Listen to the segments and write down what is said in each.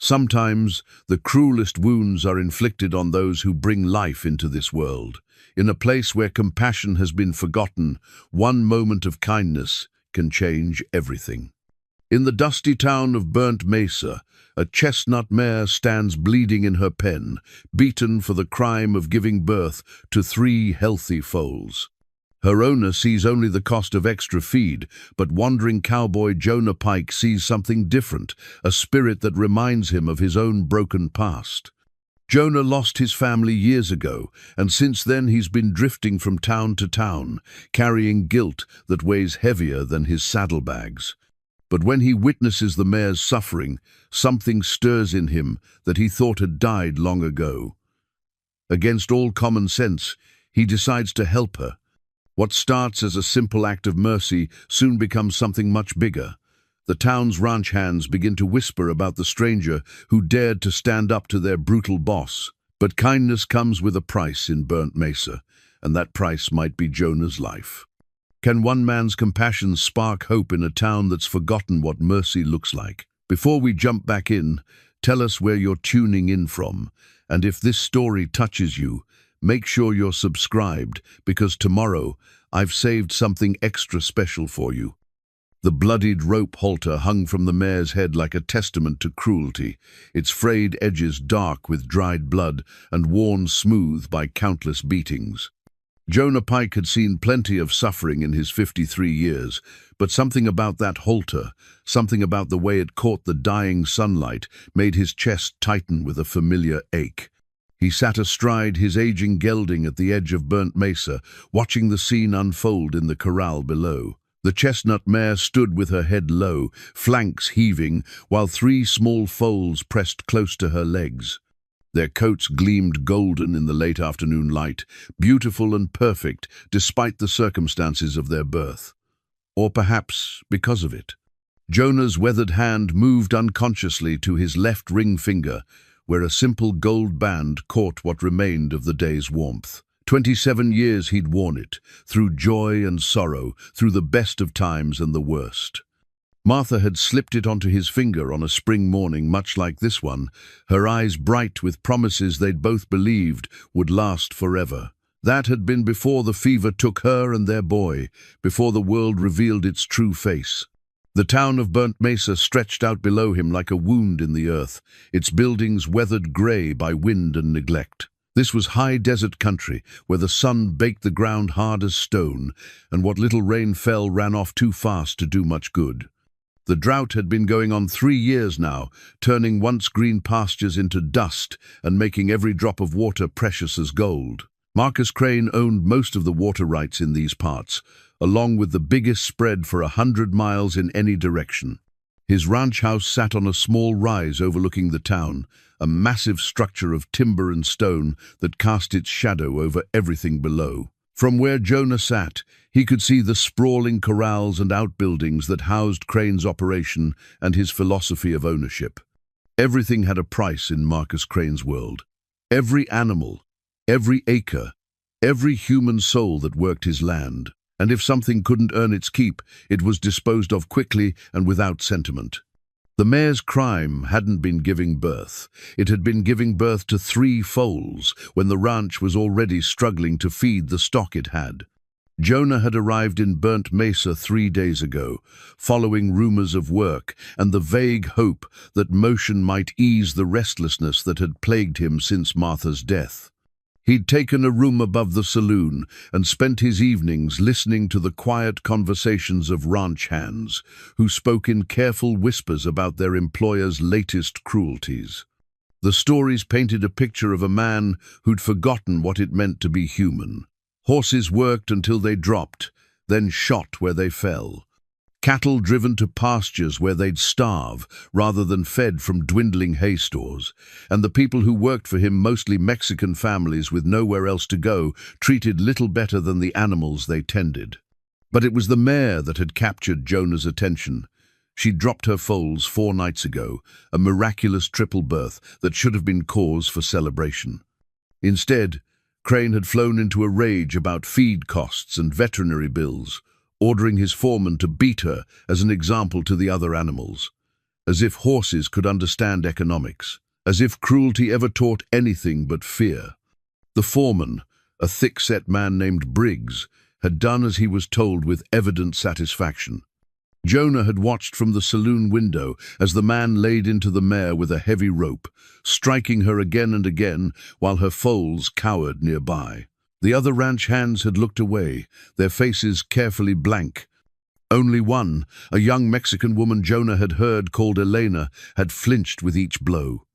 Sometimes the cruelest wounds are inflicted on those who bring life into this world. In a place where compassion has been forgotten, one moment of kindness can change everything. In the dusty town of Burnt Mesa, a chestnut mare stands bleeding in her pen, beaten for the crime of giving birth to 3 healthy foals. Her owner sees only the cost of extra feed, but wandering cowboy Jonah Pike sees something different, a spirit that reminds him of his own broken past. Jonah lost his family years ago, and since then he's been drifting from town to town, carrying guilt that weighs heavier than his saddlebags. But when he witnesses the mare's suffering, something stirs in him that he thought had died long ago. Against all common sense, he decides to help her. What starts as a simple act of mercy soon becomes something much bigger. The town's ranch hands begin to whisper about the stranger who dared to stand up to their brutal boss. But kindness comes with a price in Burnt Mesa, and that price might be Jonah's life. Can one man's compassion spark hope in a town that's forgotten what mercy looks like? Before we jump back in, tell us where you're tuning in from, and if this story touches you, make sure you're subscribed, because tomorrow I've saved something extra special for you. The bloodied rope halter hung from the mare's head like a testament to cruelty, its frayed edges dark with dried blood and worn smooth by countless beatings. Jonah Pike had seen plenty of suffering in his 53 years, but something about that halter, something about the way it caught the dying sunlight, made his chest tighten with a familiar ache. He sat astride his aging gelding at the edge of Burnt Mesa, watching the scene unfold in the corral below. The chestnut mare stood with her head low, flanks heaving, while 3 small foals pressed close to her legs. Their coats gleamed golden in the late afternoon light, beautiful and perfect despite the circumstances of their birth. Or perhaps because of it. Jonah's weathered hand moved unconsciously to his left ring finger, where a simple gold band caught what remained of the day's warmth. 27 years he'd worn it, through joy and sorrow, through the best of times and the worst. Martha had slipped it onto his finger on a spring morning much like this one, her eyes bright with promises they'd both believed would last forever. That had been before the fever took her and their boy, before the world revealed its true face. The town of Burnt Mesa stretched out below him like a wound in the earth, its buildings weathered grey by wind and neglect. This was high desert country, where the sun baked the ground hard as stone, and what little rain fell ran off too fast to do much good. The drought had been going on 3 years now, turning once green pastures into dust and making every drop of water precious as gold. Marcus Crane owned most of the water rights in these parts, along with the biggest spread for 100 miles in any direction. His ranch house sat on a small rise overlooking the town, a massive structure of timber and stone that cast its shadow over everything below. From where Jonah sat, he could see the sprawling corrals and outbuildings that housed Crane's operation and his philosophy of ownership. Everything had a price in Marcus Crane's world. Every animal, every acre, every human soul that worked his land. And if something couldn't earn its keep, it was disposed of quickly and without sentiment. The mare's crime hadn't been giving birth. It had been giving birth to 3 foals when the ranch was already struggling to feed the stock it had. Jonah had arrived in Burnt Mesa 3 days ago, following rumors of work and the vague hope that motion might ease the restlessness that had plagued him since Martha's death. He'd taken a room above the saloon and spent his evenings listening to the quiet conversations of ranch hands, who spoke in careful whispers about their employer's latest cruelties. The stories painted a picture of a man who'd forgotten what it meant to be human. Horses worked until they dropped, then shot where they fell. Cattle driven to pastures where they'd starve rather than fed from dwindling hay stores, and the people who worked for him, mostly Mexican families with nowhere else to go, treated little better than the animals they tended. But it was the mare that had captured Jonah's attention. She'd dropped her foals 4 nights ago, a miraculous triple birth that should have been cause for celebration. Instead, Crane had flown into a rage about feed costs and veterinary bills, ordering his foreman to beat her as an example to the other animals. as if horses could understand economics, as if cruelty ever taught anything but fear. The foreman, a thick-set man named Briggs, had done as he was told with evident satisfaction. Jonah had watched from the saloon window as the man laid into the mare with a heavy rope, striking her again and again while her foals cowered nearby. The other ranch hands had looked away, their faces carefully blank. Only one, a young Mexican woman Jonah had heard called Elena, had flinched with each blow.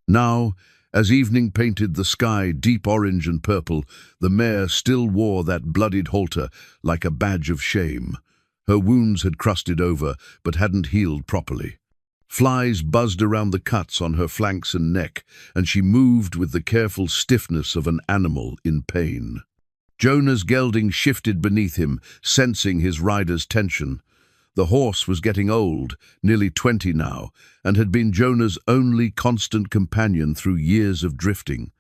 Now, as evening painted the sky deep orange and purple, the mare still wore that bloodied halter like a badge of shame. Her wounds had crusted over, but hadn't healed properly. Flies buzzed around the cuts on her flanks and neck, and she moved with the careful stiffness of an animal in pain. Jonah's gelding shifted beneath him, sensing his rider's tension. The horse was getting old, nearly 20 now, and had been Jonah's only constant companion through years of drifting.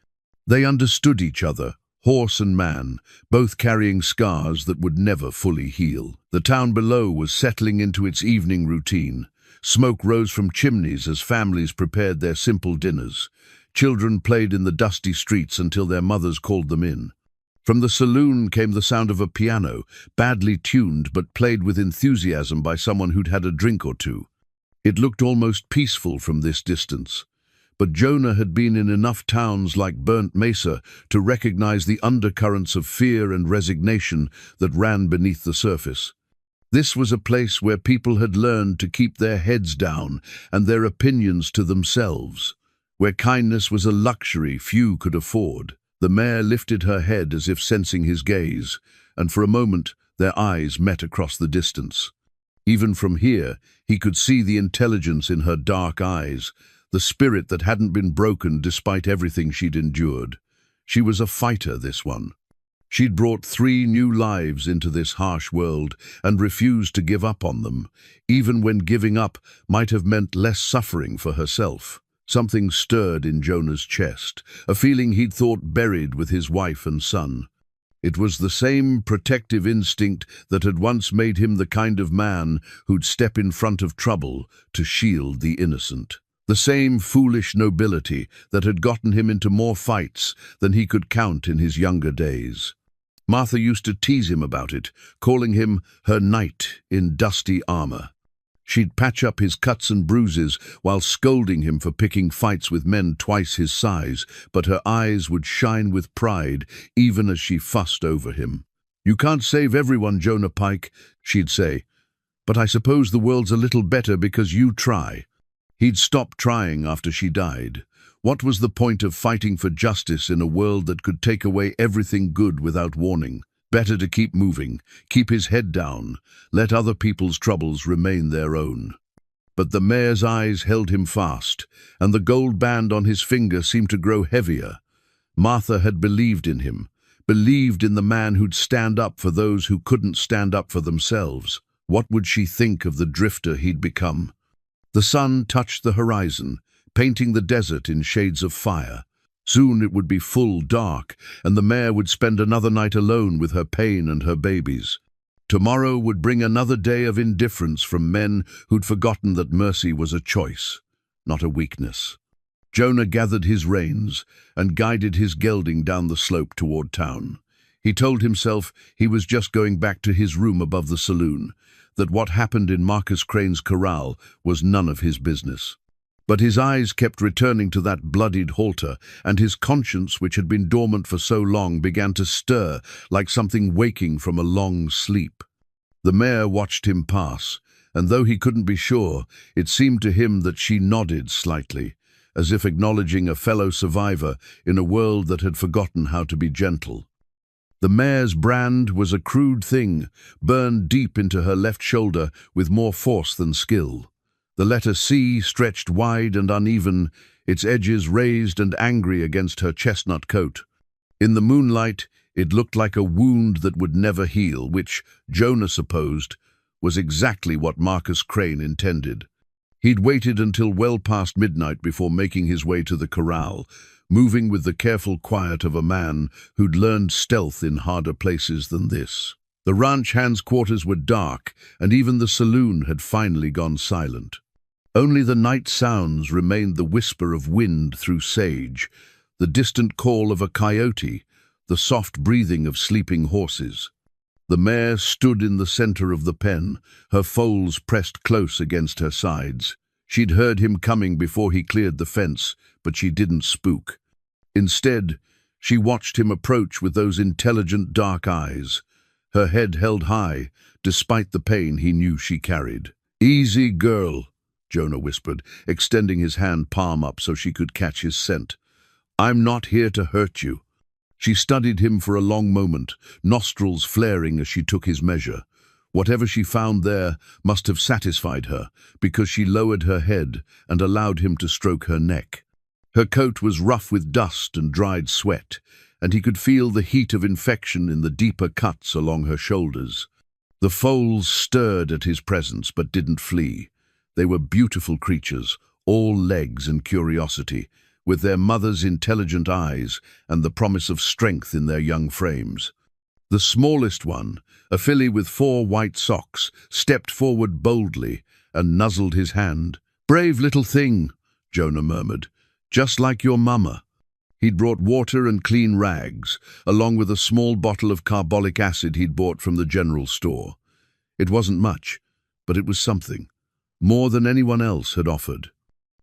They understood each other, horse and man, both carrying scars that would never fully heal. The town below was settling into its evening routine. Smoke rose from chimneys as families prepared their simple dinners. Children played in the dusty streets until their mothers called them in. From the saloon came the sound of a piano, badly tuned but played with enthusiasm by someone who'd had a drink or two. It looked almost peaceful from this distance. But Jonah had been in enough towns like Burnt Mesa to recognize the undercurrents of fear and resignation that ran beneath the surface. This was a place where people had learned to keep their heads down and their opinions to themselves, where kindness was a luxury few could afford. The mare lifted her head as if sensing his gaze, and for a moment their eyes met across the distance. Even from here, he could see the intelligence in her dark eyes, the spirit that hadn't been broken despite everything she'd endured. She was a fighter, this one. She'd brought 3 new lives into this harsh world and refused to give up on them, even when giving up might have meant less suffering for herself. Something stirred in Jonah's chest, a feeling he'd thought buried with his wife and son. It was the same protective instinct that had once made him the kind of man who'd step in front of trouble to shield the innocent. The same foolish nobility that had gotten him into more fights than he could count in his younger days. Martha used to tease him about it, calling him her knight in dusty armor. She'd patch up his cuts and bruises while scolding him for picking fights with men twice his size, but her eyes would shine with pride even as she fussed over him. "You can't save everyone, Jonah Pike," she'd say, "but I suppose the world's a little better because you try." He'd stopped trying after she died. What was the point of fighting for justice in a world that could take away everything good without warning? Better to keep moving, keep his head down, let other people's troubles remain their own. But the mare's eyes held him fast, and the gold band on his finger seemed to grow heavier. Martha had believed in him, believed in the man who'd stand up for those who couldn't stand up for themselves. What would she think of the drifter he'd become? The sun touched the horizon, painting the desert in shades of fire. Soon it would be full dark, and the mare would spend another night alone with her pain and her babies. Tomorrow would bring another day of indifference from men who'd forgotten that mercy was a choice, not a weakness. Jonah gathered his reins and guided his gelding down the slope toward town. He told himself he was just going back to his room above the saloon, that what happened in Marcus Crane's corral was none of his business. But his eyes kept returning to that bloodied halter, and his conscience, which had been dormant for so long, began to stir like something waking from a long sleep. The mare watched him pass, and though he couldn't be sure, it seemed to him that she nodded slightly, as if acknowledging a fellow survivor in a world that had forgotten how to be gentle. The mare's brand was a crude thing, burned deep into her left shoulder with more force than skill. The letter C stretched wide and uneven, its edges raised and angry against her chestnut coat. In the moonlight, it looked like a wound that would never heal, which, Jonah supposed, was exactly what Marcus Crane intended. He'd waited until well past midnight before making his way to the corral, moving with the careful quiet of a man who'd learned stealth in harder places than this. The ranch hands' quarters were dark, and even the saloon had finally gone silent. Only the night sounds remained, the whisper of wind through sage, the distant call of a coyote, the soft breathing of sleeping horses. The mare stood in the center of the pen, her foals pressed close against her sides. She'd heard him coming before he cleared the fence, but she didn't spook. Instead, she watched him approach with those intelligent dark eyes, her head held high, despite the pain he knew she carried. "Easy, girl," Jonah whispered, extending his hand palm up so she could catch his scent. "I'm not here to hurt you." She studied him for a long moment, nostrils flaring as she took his measure. Whatever she found there must have satisfied her, because she lowered her head and allowed him to stroke her neck. Her coat was rough with dust and dried sweat, and he could feel the heat of infection in the deeper cuts along her shoulders. The foals stirred at his presence but didn't flee. They were beautiful creatures, all legs and curiosity, with their mother's intelligent eyes and the promise of strength in their young frames. The smallest one, a filly with 4 white socks, stepped forward boldly and nuzzled his hand. "Brave little thing," Jonah murmured, "just like your mama." He'd brought water and clean rags, along with a small bottle of carbolic acid he'd bought from the general store. It wasn't much, but it was something, more than anyone else had offered.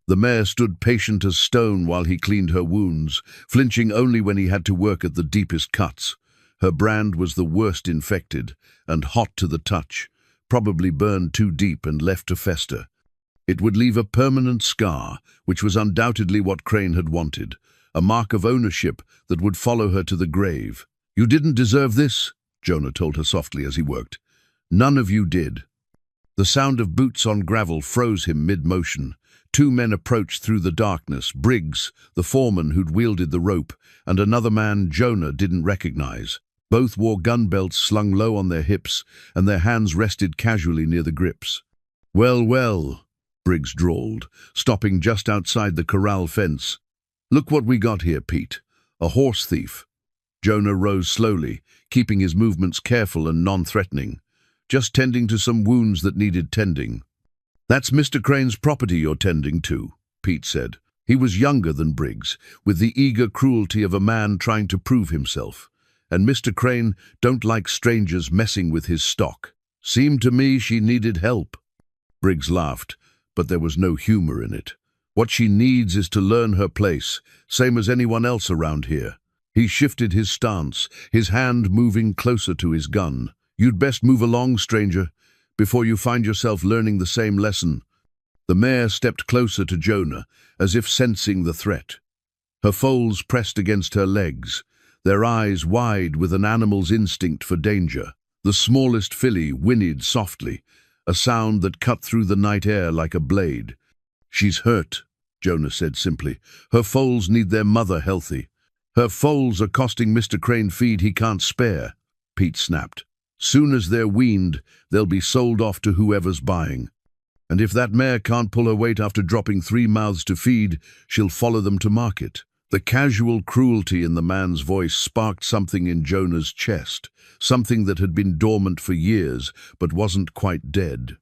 The mare stood patient as stone while he cleaned her wounds, flinching only when he had to work at the deepest cuts. Her brand was the worst infected, and hot to the touch, probably burned too deep and left to fester. It would leave a permanent scar, which was undoubtedly what Crane had wanted, a mark of ownership that would follow her to the grave. "You didn't deserve this," Jonah told her softly as he worked. "None of you did." The sound of boots on gravel froze him mid-motion. 2 men approached through the darkness, Briggs, the foreman who'd wielded the rope, and another man Jonah didn't recognize. Both wore gun belts slung low on their hips, and their hands rested casually near the grips. "Well, well," Briggs drawled, stopping just outside the corral fence. "Look what we got here, Pete. A horse thief." Jonah rose slowly, keeping his movements careful and non-threatening, just tending to some wounds that needed tending. "That's Mr. Crane's property you're tending to," Pete said. He was younger than Briggs, with the eager cruelty of a man trying to prove himself. And Mr. Crane don't like strangers messing with his stock. "Seemed to me she needed help." Briggs laughed, but there was no humor in it. "What she needs is to learn her place, same as anyone else around here." He shifted his stance, his hand moving closer to his gun. "You'd best move along, stranger, before you find yourself learning the same lesson." The mare stepped closer to Jonah, as if sensing the threat. Her foals pressed against her legs, their eyes wide with an animal's instinct for danger. The smallest filly whinnied softly, a sound that cut through the night air like a blade. "She's hurt," Jonah said simply. "Her foals need their mother healthy." "Her foals are costing Mr. Crane feed he can't spare," Pete snapped. "Soon as they're weaned, they'll be sold off to whoever's buying. And if that mare can't pull her weight after dropping 3 mouths to feed, she'll follow them to market." The casual cruelty in the man's voice sparked something in Jonah's chest, something that had been dormant for years but wasn't quite dead.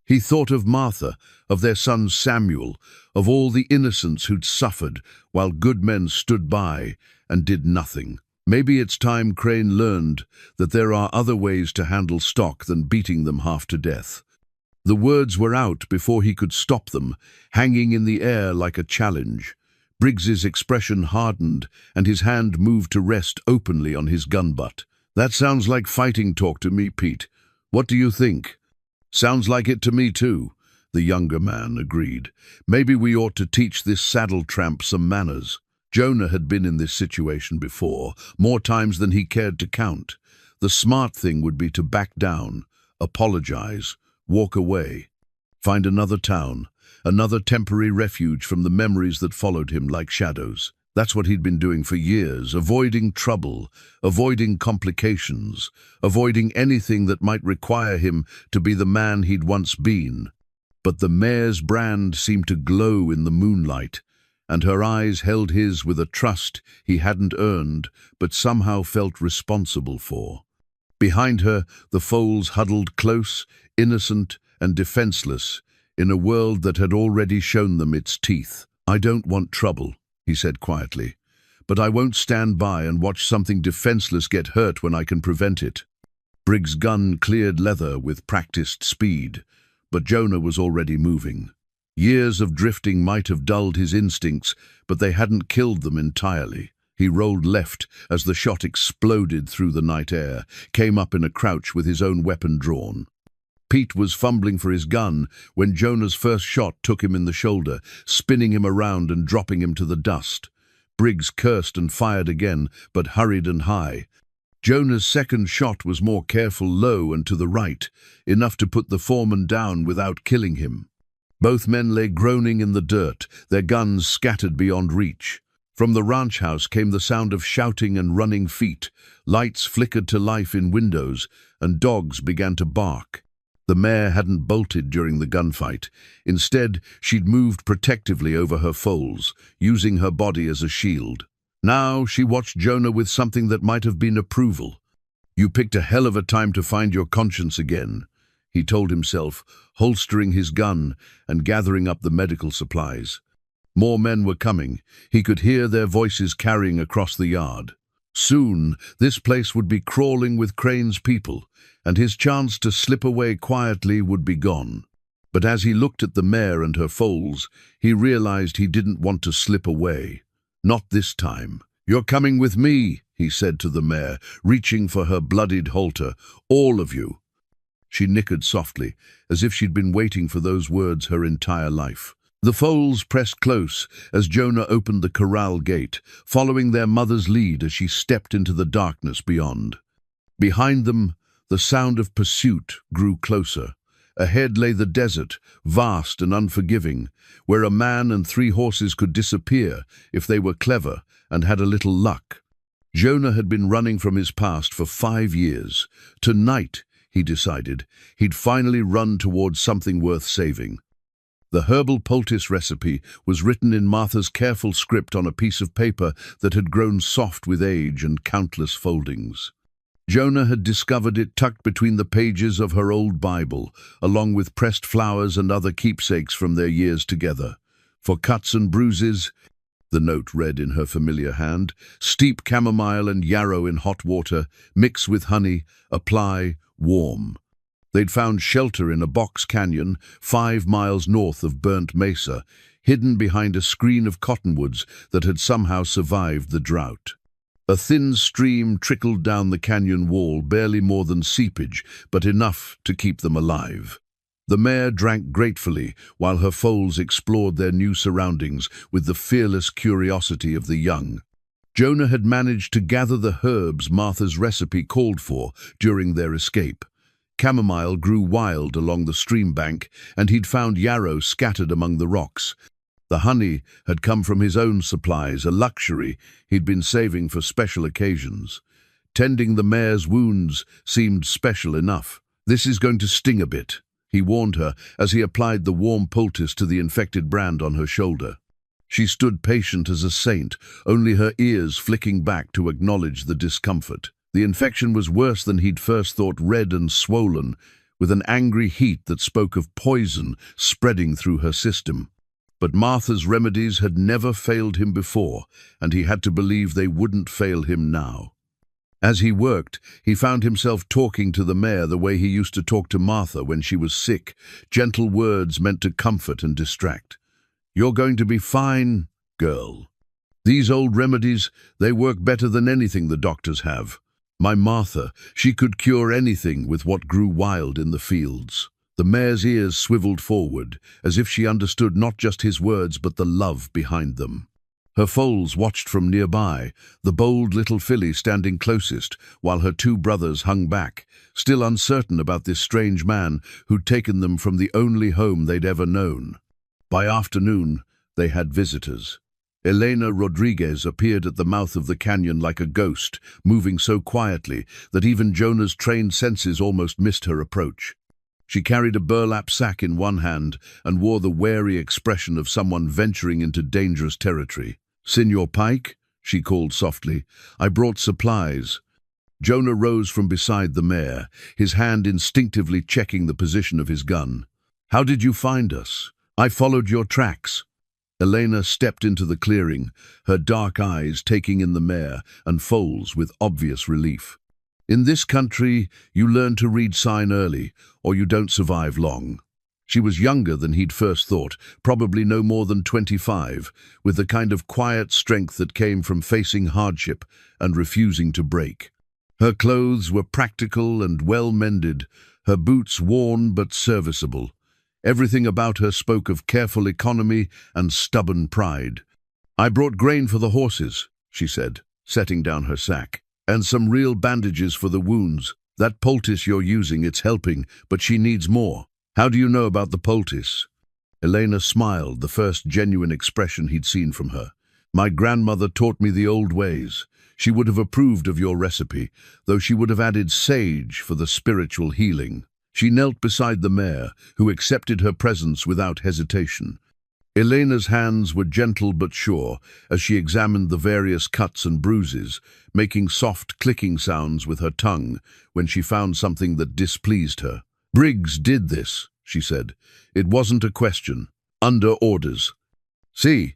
He thought of Martha, of their son Samuel, of all the innocents who'd suffered while good men stood by and did nothing. Maybe it's time Crane learned that there are other ways to handle stock than beating them half to death. The words were out before he could stop them, hanging in the air like a challenge. Briggs's expression hardened, and his hand moved to rest openly on his gun butt. "That sounds like fighting talk to me, Pete. What do you think?" "Sounds like it to me too," the younger man agreed. "Maybe we ought to teach this saddle tramp some manners." Jonah had been in this situation before, more times than he cared to count. The smart thing would be to back down, apologize, walk away, find another town, another temporary refuge from the memories that followed him like shadows. That's what he'd been doing for years, avoiding trouble, avoiding complications, avoiding anything that might require him to be the man he'd once been. But the mare's brand seemed to glow in the moonlight, and her eyes held his with a trust he hadn't earned but somehow felt responsible for. Behind her, the foals huddled close, innocent and defenseless, in a world that had already shown them its teeth. "I don't want trouble," he said quietly, "but I won't stand by and watch something defenseless get hurt when I can prevent it." Briggs' gun cleared leather with practiced speed, but Jonah was already moving. Years of drifting might have dulled his instincts, but they hadn't killed them entirely. He rolled left as the shot exploded through the night air, came up in a crouch with his own weapon drawn. Pete was fumbling for his gun when Jonah's first shot took him in the shoulder, spinning him around and dropping him to the dust. Briggs cursed and fired again, but hurried and high. Jonah's second shot was more careful, low and to the right, enough to put the foreman down without killing him. Both men lay groaning in the dirt, their guns scattered beyond reach. From the ranch house came the sound of shouting and running feet. Lights flickered to life in windows, and dogs began to bark. The mare hadn't bolted during the gunfight. Instead, she'd moved protectively over her foals, using her body as a shield. Now she watched Jonah with something that might have been approval. "You picked a hell of a time to find your conscience again," he told himself, holstering his gun and gathering up the medical supplies. More men were coming. He could hear their voices carrying across the yard. Soon, this place would be crawling with Crane's people, and his chance to slip away quietly would be gone. But as he looked at the mare and her foals, he realized he didn't want to slip away. Not this time. "You're coming with me," he said to the mare, reaching for her bloodied halter. "All of you." She nickered softly, as if she'd been waiting for those words her entire life. The foals pressed close as Jonah opened the corral gate, following their mother's lead as she stepped into the darkness beyond. Behind them, the sound of pursuit grew closer. Ahead lay the desert, vast and unforgiving, where a man and 3 horses could disappear if they were clever and had a little luck. Jonah had been running from his past for 5 years. Tonight, he decided, he'd finally run towards something worth saving. The herbal poultice recipe was written in Martha's careful script on a piece of paper that had grown soft with age and countless foldings. Jonah had discovered it tucked between the pages of her old Bible, along with pressed flowers and other keepsakes from their years together. "For cuts and bruises," the note read in her familiar hand, "steep chamomile and yarrow in hot water, mix with honey, apply, warm." They'd found shelter in a box canyon 5 miles north of Burnt Mesa, hidden behind a screen of cottonwoods that had somehow survived the drought. A thin stream trickled down the canyon wall, barely more than seepage, but enough to keep them alive. The mare drank gratefully while her foals explored their new surroundings with the fearless curiosity of the young. Jonah had managed to gather the herbs Martha's recipe called for during their escape. Chamomile grew wild along the stream bank, and he'd found yarrow scattered among the rocks. The honey had come from his own supplies, a luxury he'd been saving for special occasions. Tending the mare's wounds seemed special enough. "This is going to sting a bit," he warned her as he applied the warm poultice to the infected brand on her shoulder. She stood patient as a saint, only her ears flicking back to acknowledge the discomfort. The infection was worse than he'd first thought, red and swollen, with an angry heat that spoke of poison spreading through her system. But Martha's remedies had never failed him before, and he had to believe they wouldn't fail him now. As he worked, he found himself talking to the mare the way he used to talk to Martha when she was sick, gentle words meant to comfort and distract. "You're going to be fine, girl. These old remedies, they work better than anything the doctors have. My Martha, she could cure anything with what grew wild in the fields." The mare's ears swiveled forward, as if she understood not just his words but the love behind them. Her foals watched from nearby, the bold little filly standing closest, while her 2 brothers hung back, still uncertain about this strange man who'd taken them from the only home they'd ever known. By afternoon, they had visitors. Elena Rodriguez appeared at the mouth of the canyon like a ghost, moving so quietly that even Jonah's trained senses almost missed her approach. She carried a burlap sack in one hand and wore the wary expression of someone venturing into dangerous territory. "Signor Pike," she called softly, "I brought supplies." Jonah rose from beside the mare, his hand instinctively checking the position of his gun. How did you find us? I followed your tracks. Elena stepped into the clearing, her dark eyes taking in the mare and foals with obvious relief. In this country, you learn to read sign early, or you don't survive long. She was younger than he'd first thought, probably no more than 25, with the kind of quiet strength that came from facing hardship and refusing to break. Her clothes were practical and well-mended, her boots worn but serviceable. Everything about her spoke of careful economy and stubborn pride. "I brought grain for the horses," she said, setting down her sack, "and some real bandages for the wounds. That poultice you're using, it's helping, but she needs more." "How do you know about the poultice?" Elena smiled, the first genuine expression he'd seen from her. "My grandmother taught me the old ways. She would have approved of your recipe, though she would have added sage for the spiritual healing." She knelt beside the mare, who accepted her presence without hesitation. Elena's hands were gentle but sure as she examined the various cuts and bruises, making soft clicking sounds with her tongue when she found something that displeased her. "Briggs did this," she said. "It wasn't a question. Under orders." "See,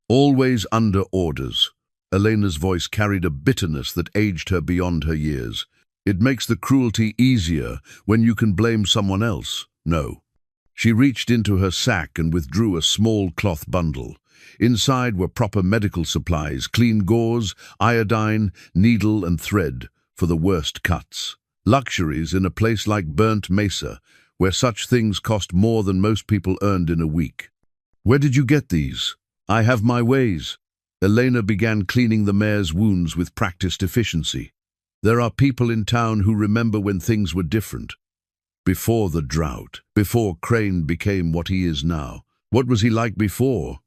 always under orders." Elena's voice carried a bitterness that aged her beyond her years. "It makes the cruelty easier when you can blame someone else." "No." She reached into her sack and withdrew a small cloth bundle. Inside were proper medical supplies, clean gauze, iodine, needle and thread for the worst cuts. Luxuries in a place like Burnt Mesa, where such things cost more than most people earned in a week. "Where did you get these?" "I have my ways." Elena began cleaning the mare's wounds with practiced efficiency. "There are people in town who remember when things were different. Before the drought, before Crane became what he is now. What was he like before?"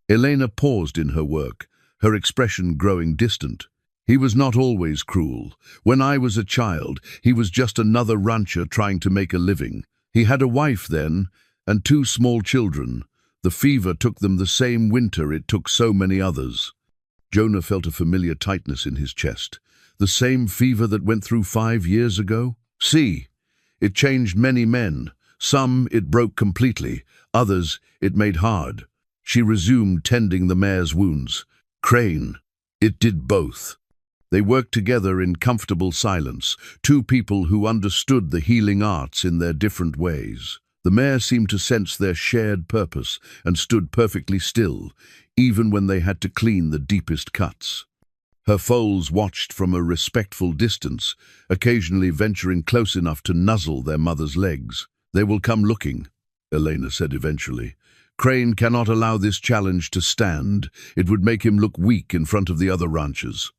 Elena paused in her work, her expression growing distant. "He was not always cruel. When I was a child, he was just another rancher trying to make a living. He had a wife then, and 2 small children. The fever took them the same winter it took so many others." Jonah felt a familiar tightness in his chest. "The same fever that went through 5 years ago? See, it changed many men. Some it broke completely, others it made hard." She resumed tending the mare's wounds. "Crane, it did both." They worked together in comfortable silence, 2 people who understood the healing arts in their different ways. The mare seemed to sense their shared purpose and stood perfectly still, even when they had to clean the deepest cuts. Her foals watched from a respectful distance, occasionally venturing close enough to nuzzle their mother's legs. "They will come looking," Elena said eventually. "Crane cannot allow this challenge to stand. It would make him look weak in front of the other ranchers."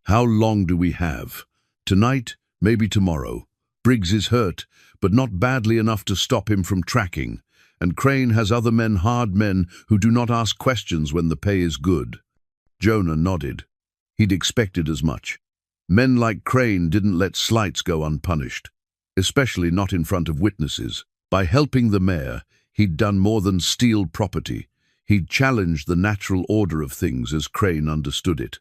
"How long do we have?" "Tonight, maybe tomorrow. Briggs is hurt, but not badly enough to stop him from tracking. And Crane has other men, hard men, who do not ask questions when the pay is good." Jonah nodded. He'd expected as much. Men like Crane didn't let slights go unpunished, especially not in front of witnesses. By helping the mare, he'd done more than steal property. He'd challenged the natural order of things as Crane understood it.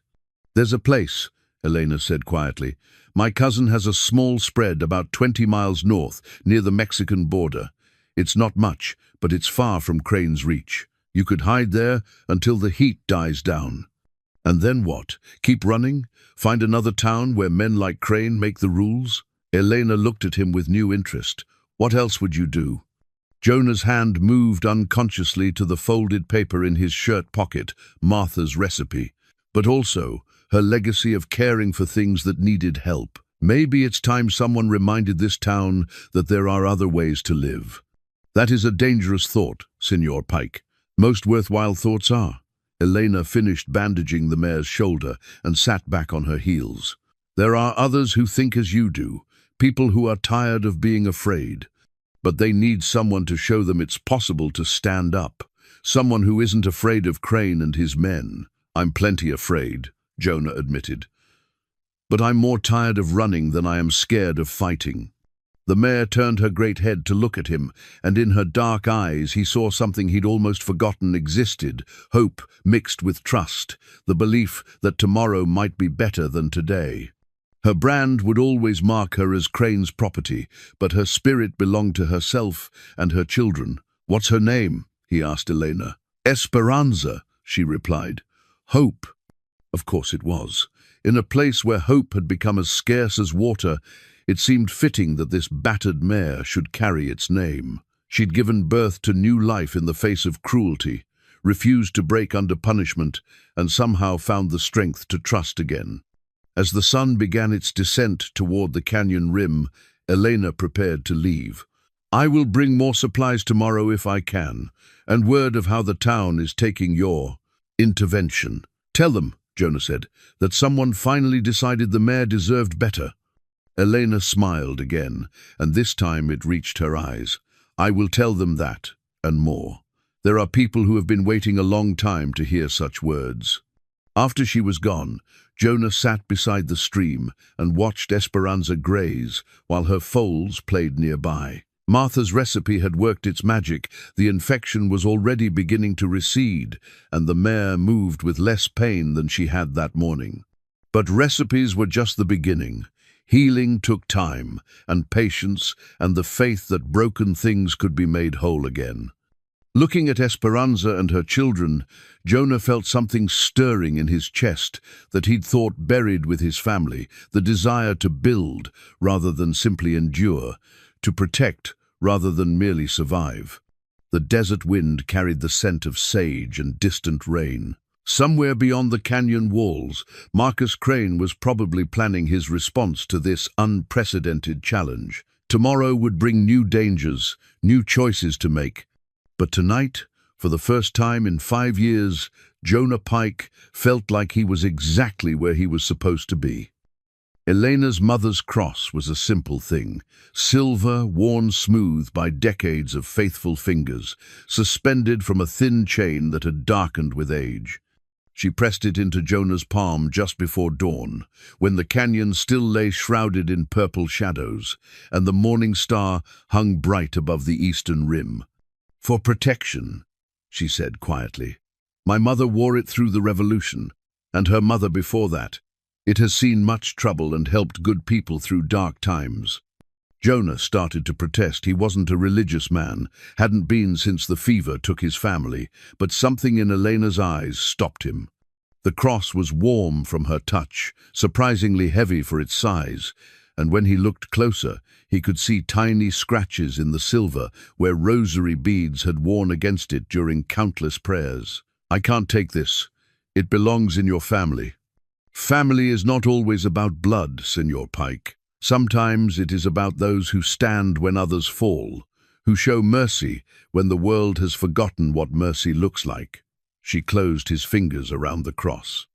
"There's a place," Elena said quietly. "My cousin has a small spread about 20 miles north, near the Mexican border. It's not much, but it's far from Crane's reach. You could hide there until the heat dies down." "And then what? Keep running? Find another town where men like Crane make the rules?" Elena looked at him with new interest. "What else would you do?" Jonah's hand moved unconsciously to the folded paper in his shirt pocket, Martha's recipe, but also her legacy of caring for things that needed help. Maybe it's time someone reminded this town that there are other ways to live. "That is a dangerous thought, Signor Pike. Most worthwhile thoughts are." Elena finished bandaging the mare's shoulder and sat back on her heels. "There are others who think as you do, people who are tired of being afraid. But they need someone to show them it's possible to stand up. Someone who isn't afraid of Crane and his men." "I'm plenty afraid," Jonah admitted. "But I'm more tired of running than I am scared of fighting." The mare turned her great head to look at him, and in her dark eyes he saw something he'd almost forgotten existed, hope mixed with trust, the belief that tomorrow might be better than today. Her brand would always mark her as Crane's property, but her spirit belonged to herself and her children. "What's her name?" he asked Elena. "Esperanza," she replied. "Hope." Of course it was. In a place where hope had become as scarce as water, it seemed fitting that this battered mare should carry its name. She'd given birth to new life in the face of cruelty, refused to break under punishment, and somehow found the strength to trust again. As the sun began its descent toward the canyon rim, Elena prepared to leave. "I will bring more supplies tomorrow if I can, and word of how the town is taking your intervention. Tell them," Jonah said, "that someone finally decided the mare deserved better." Elena smiled again, and this time it reached her eyes. "I will tell them that, and more. There are people who have been waiting a long time to hear such words." After she was gone, Jonah sat beside the stream and watched Esperanza graze while her foals played nearby. Martha's recipe had worked its magic. The infection was already beginning to recede, and the mare moved with less pain than she had that morning. But recipes were just the beginning. Healing took time, and patience, and the faith that broken things could be made whole again. Looking at Esperanza and her children, Jonah felt something stirring in his chest that he'd thought buried with his family, the desire to build rather than simply endure, to protect rather than merely survive. The desert wind carried the scent of sage and distant rain. Somewhere beyond the canyon walls, Marcus Crane was probably planning his response to this unprecedented challenge. Tomorrow would bring new dangers, new choices to make. But tonight, for the first time in 5 years, Jonah Pike felt like he was exactly where he was supposed to be. Elena's mother's cross was a simple thing, silver, worn smooth by decades of faithful fingers, suspended from a thin chain that had darkened with age. She pressed it into Jonah's palm just before dawn, when the canyon still lay shrouded in purple shadows, and the morning star hung bright above the eastern rim. "For protection," she said quietly. "My mother wore it through the revolution, and her mother before that. It has seen much trouble and helped good people through dark times." Jonah started to protest. He wasn't a religious man, hadn't been since the fever took his family, but something in Elena's eyes stopped him. The cross was warm from her touch, surprisingly heavy for its size, and when he looked closer, he could see tiny scratches in the silver where rosary beads had worn against it during countless prayers. "I can't take this. It belongs in your family." "Family is not always about blood, Senor Pike. Sometimes it is about those who stand when others fall, who show mercy when the world has forgotten what mercy looks like." She closed his fingers around the cross.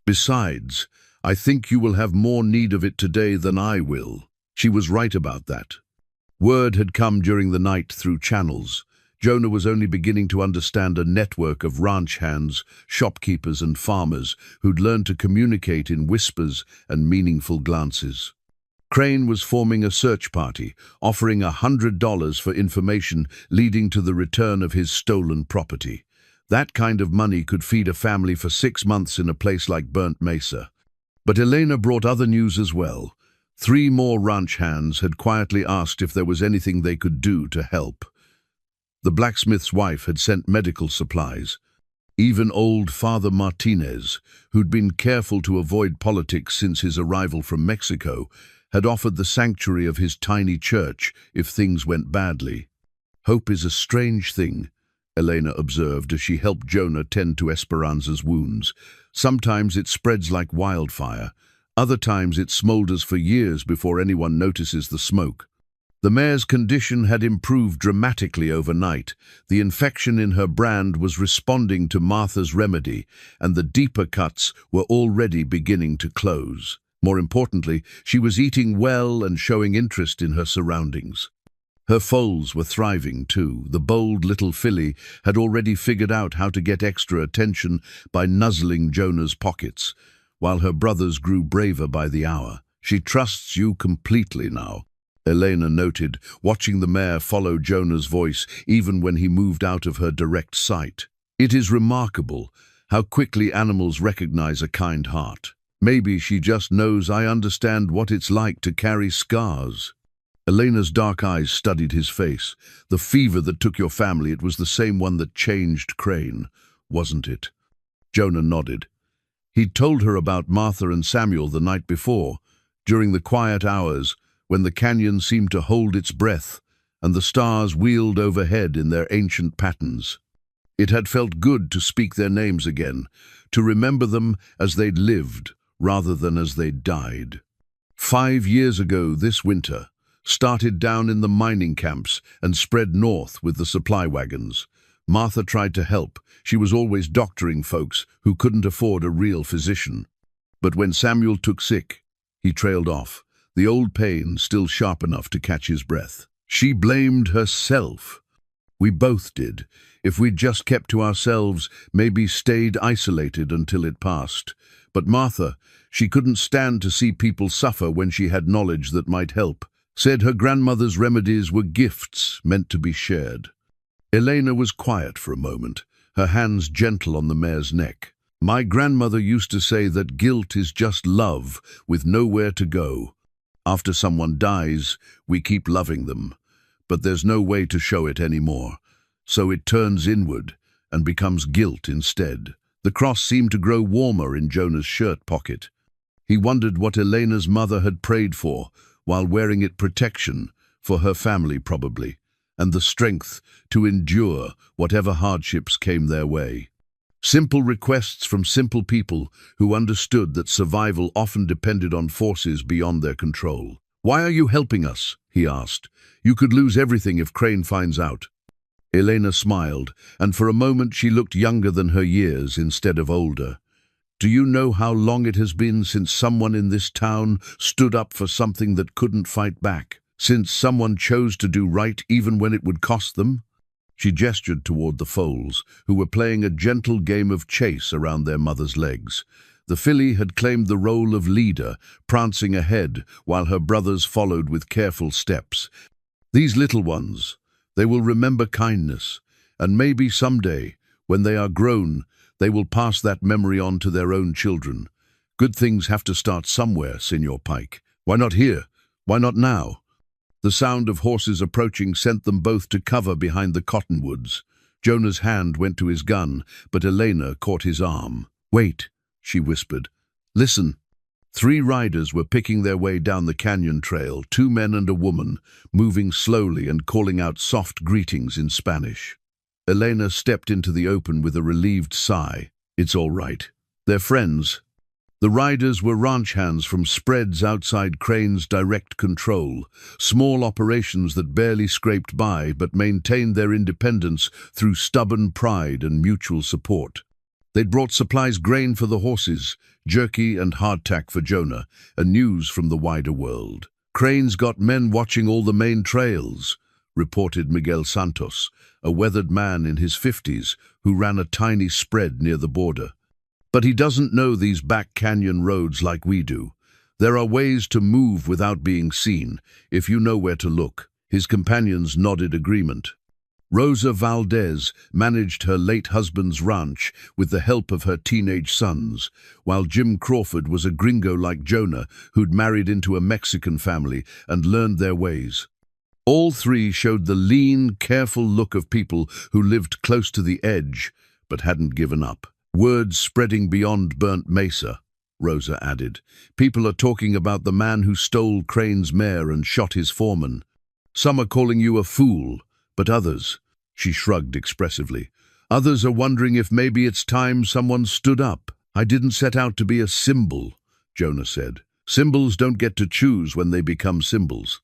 "Besides, I think you will have more need of it today than I will." She was right about that. Word had come during the night through channels. Jonah was only beginning to understand a network of ranch hands, shopkeepers and farmers who'd learned to communicate in whispers and meaningful glances. Crane was forming a search party, offering $100 for information leading to the return of his stolen property. That kind of money could feed a family for 6 months in a place like Burnt Mesa. But Elena brought other news as well. 3 more ranch hands had quietly asked if there was anything they could do to help. The blacksmith's wife had sent medical supplies. Even old Father Martinez, who'd been careful to avoid politics since his arrival from Mexico, had offered the sanctuary of his tiny church if things went badly. "Hope is a strange thing," Elena observed as she helped Jonah tend to Esperanza's wounds. "Sometimes it spreads like wildfire. Other times it smolders for years before anyone notices the smoke." The mare's condition had improved dramatically overnight. The infection in her brand was responding to Martha's remedy, and the deeper cuts were already beginning to close. More importantly, she was eating well and showing interest in her surroundings. Her foals were thriving too. The bold little filly had already figured out how to get extra attention by nuzzling Jonah's pockets, while her brothers grew braver by the hour. "She trusts you completely now," Elena noted, watching the mare follow Jonah's voice even when he moved out of her direct sight. "It is remarkable how quickly animals recognize a kind heart. Maybe she just knows I understand what it's like to carry scars." Elena's dark eyes studied his face. The fever that took your family, it was the same one that changed Crane, wasn't it? Jonah nodded. He'd told her about Martha and Samuel the night before, during the quiet hours when the canyon seemed to hold its breath and the stars wheeled overhead in their ancient patterns. It had felt good to speak their names again, to remember them as they'd lived rather than as they'd died. 5 years ago this winter, started down in the mining camps and spread north with the supply wagons. Martha tried to help. She was always doctoring folks who couldn't afford a real physician. But when Samuel took sick, he trailed off, the old pain still sharp enough to catch his breath. She blamed herself. We both did. If we'd just kept to ourselves, maybe stayed isolated until it passed. But Martha, she couldn't stand to see people suffer when she had knowledge that might help. Said her grandmother's remedies were gifts meant to be shared. Elena was quiet for a moment, her hands gentle on the mare's neck. My grandmother used to say that guilt is just love with nowhere to go. After someone dies, we keep loving them, but there's no way to show it anymore. So it turns inward and becomes guilt instead. The cross seemed to grow warmer in Jonah's shirt pocket. He wondered what Elena's mother had prayed for, while wearing it, protection, for her family probably, and the strength to endure whatever hardships came their way. Simple requests from simple people who understood that survival often depended on forces beyond their control. "Why are you helping us?" he asked. "You could lose everything if Crane finds out." Elena smiled, and for a moment she looked younger than her years instead of older. "Do you know how long it has been since someone in this town stood up for something that couldn't fight back? Since someone chose to do right even when it would cost them?" She gestured toward the foals, who were playing a gentle game of chase around their mother's legs. The filly had claimed the role of leader, prancing ahead while her brothers followed with careful steps. "These little ones, they will remember kindness, and maybe someday, when they are grown, they will pass that memory on to their own children. Good things have to start somewhere, Senor Pike. Why not here? Why not now?" The sound of horses approaching sent them both to cover behind the cottonwoods. Jonah's hand went to his gun, but Elena caught his arm. "Wait," she whispered. "Listen." 3 riders were picking their way down the canyon trail, 2 men and a woman, moving slowly and calling out soft greetings in Spanish. Elena stepped into the open with a relieved sigh. It's all right. They're friends. The riders were ranch hands from spreads outside Crane's direct control, small operations that barely scraped by but maintained their independence through stubborn pride and mutual support. They'd brought supplies, grain for the horses, jerky and hardtack for Jonah, and news from the wider world. "Crane's got men watching all the main trails," reported Miguel Santos, a weathered man in his 50s who ran a tiny spread near the border. "But he doesn't know these back canyon roads like we do. There are ways to move without being seen, if you know where to look." His companions nodded agreement. Rosa Valdez managed her late husband's ranch with the help of her teenage sons, while Jim Crawford was a gringo like Jonah who'd married into a Mexican family and learned their ways. All 3 showed the lean, careful look of people who lived close to the edge but hadn't given up. "Words spreading beyond Burnt Mesa," Rosa added. "People are talking about the man who stole Crane's mare and shot his foreman. Some are calling you a fool, but others," she shrugged expressively, "others are wondering if maybe it's time someone stood up." "I didn't set out to be a symbol," Jonah said. "Symbols don't get to choose when they become symbols."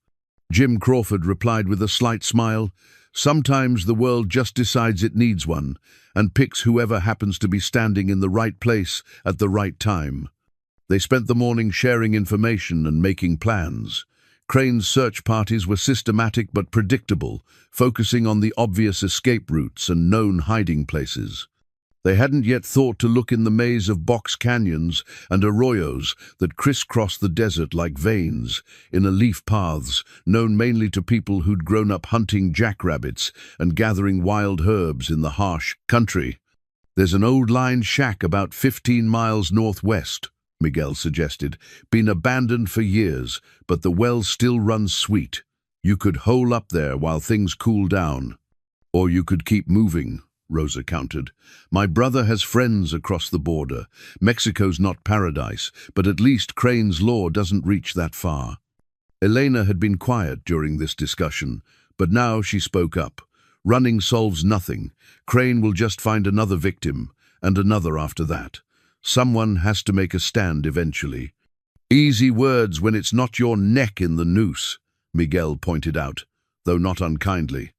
Jim Crawford replied with a slight smile. "Sometimes the world just decides it needs one, and picks whoever happens to be standing in the right place at the right time." They spent the morning sharing information and making plans. Crane's search parties were systematic but predictable, focusing on the obvious escape routes and known hiding places. They hadn't yet thought to look in the maze of box canyons and arroyos that crisscross the desert like veins, in leaf paths known mainly to people who'd grown up hunting jackrabbits and gathering wild herbs in the harsh country. "There's an old line shack about 15 miles northwest," Miguel suggested. "Been abandoned for years, but the well still runs sweet." You could hole up there while things cool down. Or you could keep moving, Rosa countered. My brother has friends across the border. Mexico's not paradise, but at least Crane's law doesn't reach that far. Elena had been quiet during this discussion, but now she spoke up. Running solves nothing. Crane will just find another victim, and another after that. Someone has to make a stand eventually. Easy words when it's not your neck in the noose, Miguel pointed out, though not unkindly.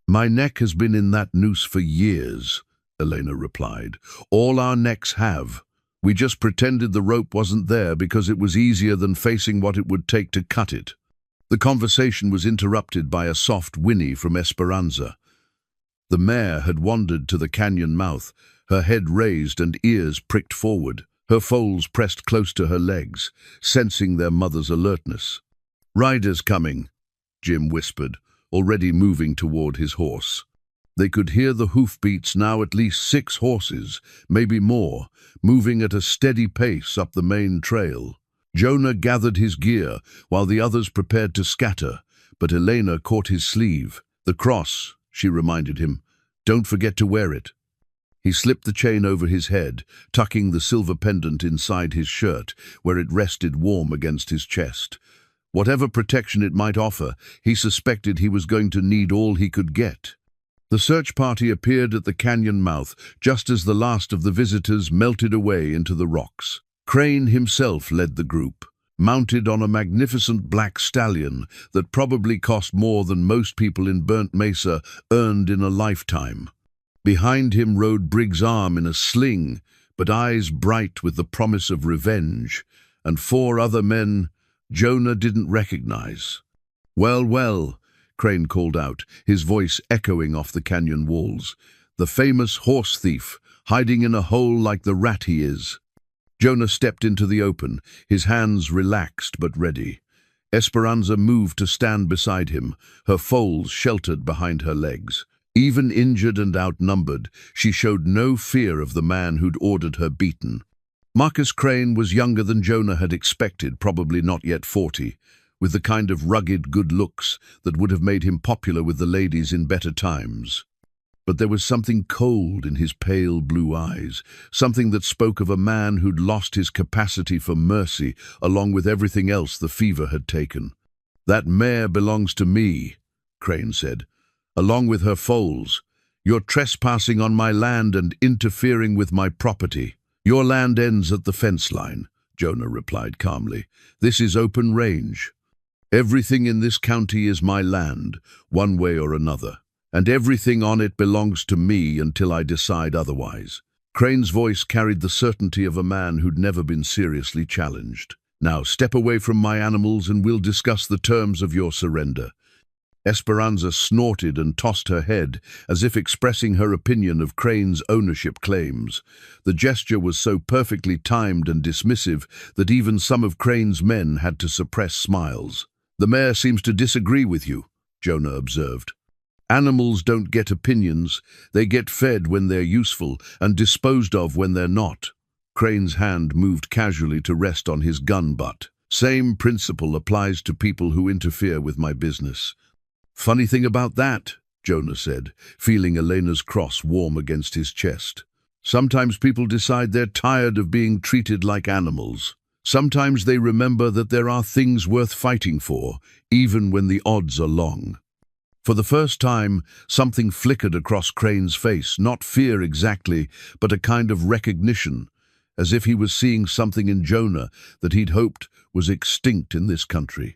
My neck has been in that noose for years, Elena replied. All our necks have. We just pretended the rope wasn't there because it was easier than facing what it would take to cut it. The conversation was interrupted by a soft whinny from Esperanza. The mare had wandered to the canyon mouth, her head raised and ears pricked forward, her foals pressed close to her legs, sensing their mother's alertness. "Riders coming," Jim whispered, already moving toward his horse. They could hear the hoofbeats, now at least 6 horses, maybe more, moving at a steady pace up the main trail. Jonah gathered his gear while the others prepared to scatter, but Elena caught his sleeve. "The cross," she reminded him. "Don't forget to wear it." He slipped the chain over his head, tucking the silver pendant inside his shirt, where it rested warm against his chest. Whatever protection it might offer, he suspected he was going to need all he could get. The search party appeared at the canyon mouth just as the last of the visitors melted away into the rocks. Crane himself led the group, mounted on a magnificent black stallion that probably cost more than most people in Burnt Mesa earned in a lifetime. Behind him rode Briggs' arm in a sling, but eyes bright with the promise of revenge, and 4 other men Jonah didn't recognize. "Well, well," Crane called out, his voice echoing off the canyon walls. "The famous horse thief, hiding in a hole like the rat he is." Jonah stepped into the open, his hands relaxed but ready. Esperanza moved to stand beside him, her foals sheltered behind her legs. Even injured and outnumbered, she showed no fear of the man who'd ordered her beaten. Marcus Crane was younger than Jonah had expected, probably not yet 40, with the kind of rugged good looks that would have made him popular with the ladies in better times. But there was something cold in his pale blue eyes, something that spoke of a man who'd lost his capacity for mercy along with everything else the fever had taken. "That mare belongs to me," Crane said, "along with her foals. You're trespassing on my land and interfering with my property." "Your land ends at the fence line," Jonah replied calmly. "This is open range. Everything in this county is my land, one way or another, and everything on it belongs to me until I decide otherwise." Crane's voice carried the certainty of a man who'd never been seriously challenged. "Now step away from my animals and we'll discuss the terms of your surrender." Esperanza snorted and tossed her head, as if expressing her opinion of Crane's ownership claims. The gesture was so perfectly timed and dismissive that even some of Crane's men had to suppress smiles. "The mayor seems to disagree with you," Jonah observed. "Animals don't get opinions. They get fed when they're useful and disposed of when they're not." Crane's hand moved casually to rest on his gun butt. "Same principle applies to people who interfere with my business." "Funny thing about that," Jonah said, feeling Elena's cross warm against his chest. "Sometimes people decide they're tired of being treated like animals. Sometimes they remember that there are things worth fighting for, even when the odds are long." For the first time, something flickered across Crane's face, not fear exactly, but a kind of recognition, as if he was seeing something in Jonah that he'd hoped was extinct in this country.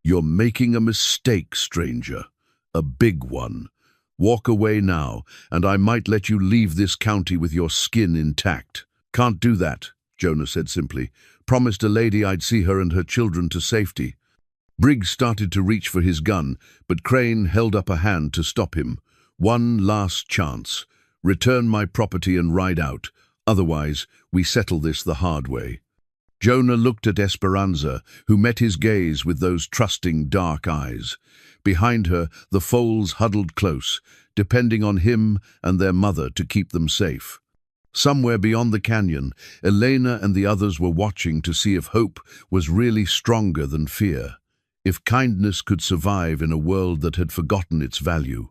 "You're making a mistake, stranger. A big one. Walk away now, and I might let you leave this county with your skin intact." "Can't do that," Jonah said simply. "Promised a lady I'd see her and her children to safety." Briggs started to reach for his gun, but Crane held up a hand to stop him. "One last chance. Return my property and ride out. Otherwise, we settle this the hard way." Jonah looked at Esperanza, who met his gaze with those trusting dark eyes. Behind her, the foals huddled close, depending on him and their mother to keep them safe. Somewhere beyond the canyon, Elena and the others were watching to see if hope was really stronger than fear. if kindness could survive in a world that had forgotten its value.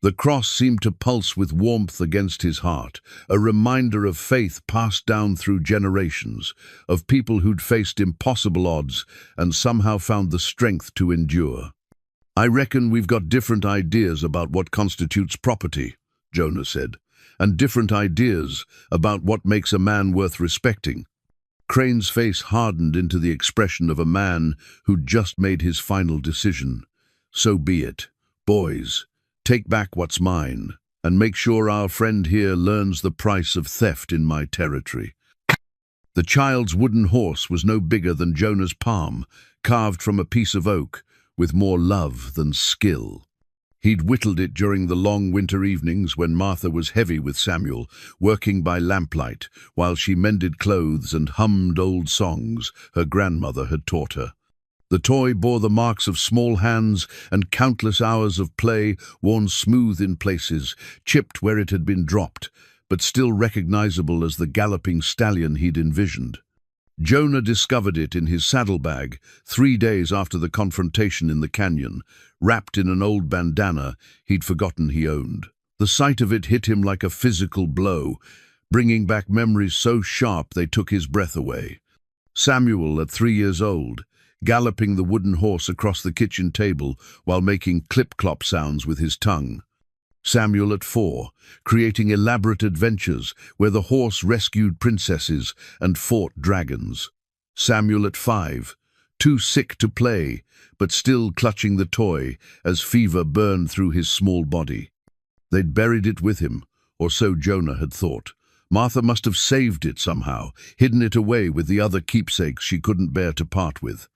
The cross seemed to pulse with warmth against his heart, a reminder of faith passed down through generations, of people who'd faced impossible odds and somehow found the strength to endure. "I reckon we've got different ideas about what constitutes property," Jonah said, "and different ideas about what makes a man worth respecting." Crane's face hardened into the expression of a man who'd just made his final decision. "So be it. Boys, take back what's mine, and make sure our friend here learns the price of theft in my territory." The child's wooden horse was no bigger than Jonah's palm, carved from a piece of oak, with more love than skill. He'd whittled it during the long winter evenings when Martha was heavy with Samuel, working by lamplight, while she mended clothes and hummed old songs her grandmother had taught her. The toy bore the marks of small hands and countless hours of play, worn smooth in places, chipped where it had been dropped, but still recognizable as the galloping stallion he'd envisioned. Jonah discovered it in his saddlebag 3 days after the confrontation in the canyon, wrapped in an old bandana he'd forgotten he owned. The sight of it hit him like a physical blow, bringing back memories so sharp they took his breath away. Samuel, at 3 years old, galloping the wooden horse across the kitchen table while making clip-clop sounds with his tongue. Samuel at 4, creating elaborate adventures where the horse rescued princesses and fought dragons. Samuel at 5, too sick to play, but still clutching the toy as fever burned through his small body. They'd buried it with him, or so Jonah had thought. Martha must have saved it somehow, hidden it away with the other keepsakes she couldn't bear to part with.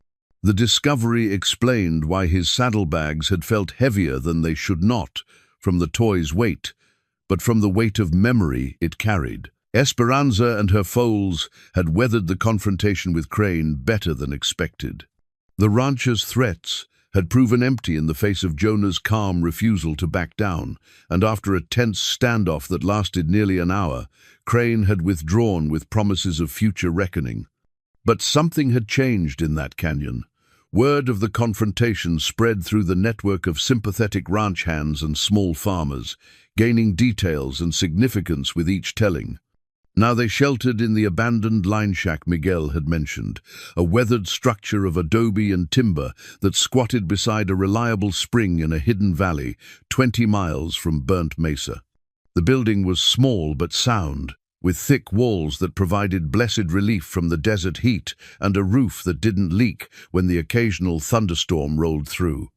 The discovery explained why his saddlebags had felt heavier than they should not, from the toy's weight, but from the weight of memory it carried. Esperanza and her foals had weathered the confrontation with Crane better than expected. The rancher's threats had proven empty in the face of Jonah's calm refusal to back down, and after a tense standoff that lasted nearly an hour, Crane had withdrawn with promises of future reckoning. But something had changed in that canyon. Word of the confrontation spread through the network of sympathetic ranch hands and small farmers, gaining details and significance with each telling. Now they sheltered in the abandoned line shack Miguel had mentioned, a weathered structure of adobe and timber that squatted beside a reliable spring in a hidden valley 20 miles from Burnt Mesa. The building was small but sound, with thick walls that provided blessed relief from the desert heat and a roof that didn't leak when the occasional thunderstorm rolled through.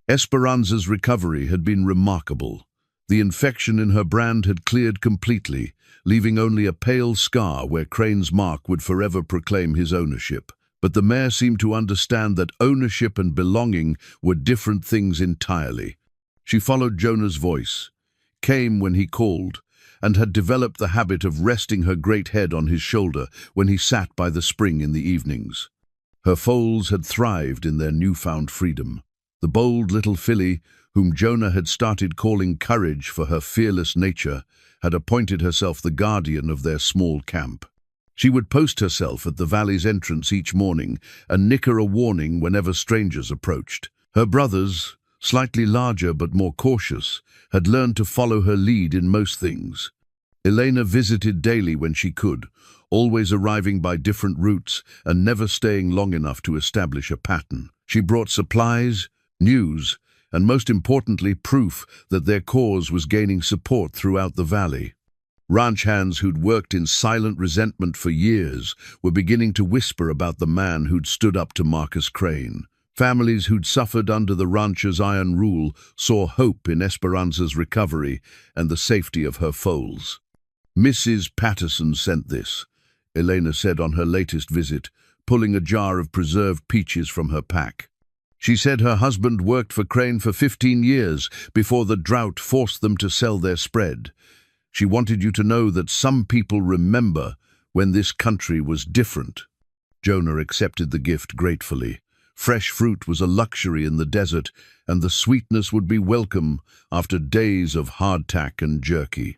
Esperanza's recovery had been remarkable. The infection in her brand had cleared completely, leaving only a pale scar where Crane's mark would forever proclaim his ownership. But the mare seemed to understand that ownership and belonging were different things entirely. She followed Jonah's voice, came when he called, and had developed the habit of resting her great head on his shoulder when he sat by the spring in the evenings. Her foals had thrived in their newfound freedom. The bold little filly, whom Jonah had started calling Courage for her fearless nature, had appointed herself the guardian of their small camp. She would post herself at the valley's entrance each morning and nicker a warning whenever strangers approached. Her brothers, slightly larger but more cautious, had learned to follow her lead in most things. Elena visited daily when she could, always arriving by different routes and never staying long enough to establish a pattern. She brought supplies, news, and most importantly proof that their cause was gaining support throughout the valley. Ranch hands who'd worked in silent resentment for years were beginning to whisper about the man who'd stood up to Marcus Crane. Families who'd suffered under the rancher's iron rule saw hope in Esperanza's recovery and the safety of her foals. "Mrs. Patterson sent this," Elena said on her latest visit, pulling a jar of preserved peaches from her pack. She said her husband worked for Crane for 15 years before the drought forced them to sell their spread. She wanted you to know that some people remember when this country was different. Jonah accepted the gift gratefully. Fresh fruit was a luxury in the desert, and the sweetness would be welcome after days of hardtack and jerky.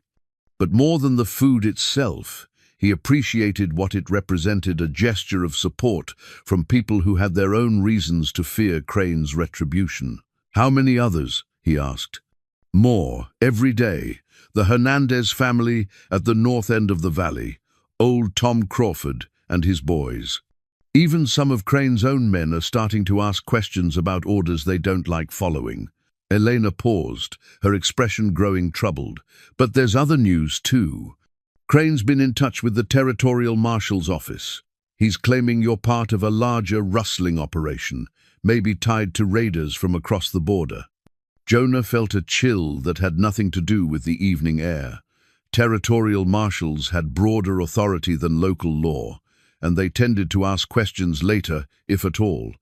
But more than the food itself, He appreciated what it represented, a gesture of support from people who had their own reasons to fear Crane's retribution. "How many others?" he asked. "More, every day. The Hernandez family at the north end of the valley, old Tom Crawford and his boys. Even some of Crane's own men are starting to ask questions about orders they don't like following." Elena paused, her expression growing troubled. "But there's other news too. Crane's been in touch with the Territorial Marshal's office. He's claiming you're part of a larger rustling operation, maybe tied to raiders from across the border." Jonah felt a chill that had nothing to do with the evening air. Territorial marshals had broader authority than local law, and they tended to ask questions later, if at all.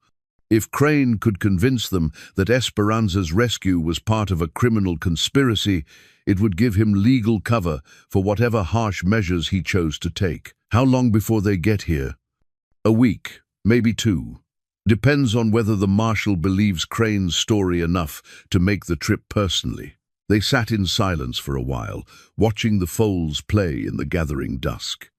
If Crane could convince them that Esperanza's rescue was part of a criminal conspiracy, it would give him legal cover for whatever harsh measures he chose to take. How long before they get here? A week, maybe 2. Depends on whether the marshal believes Crane's story enough to make the trip personally. They sat in silence for a while, watching the foals play in the gathering dusk.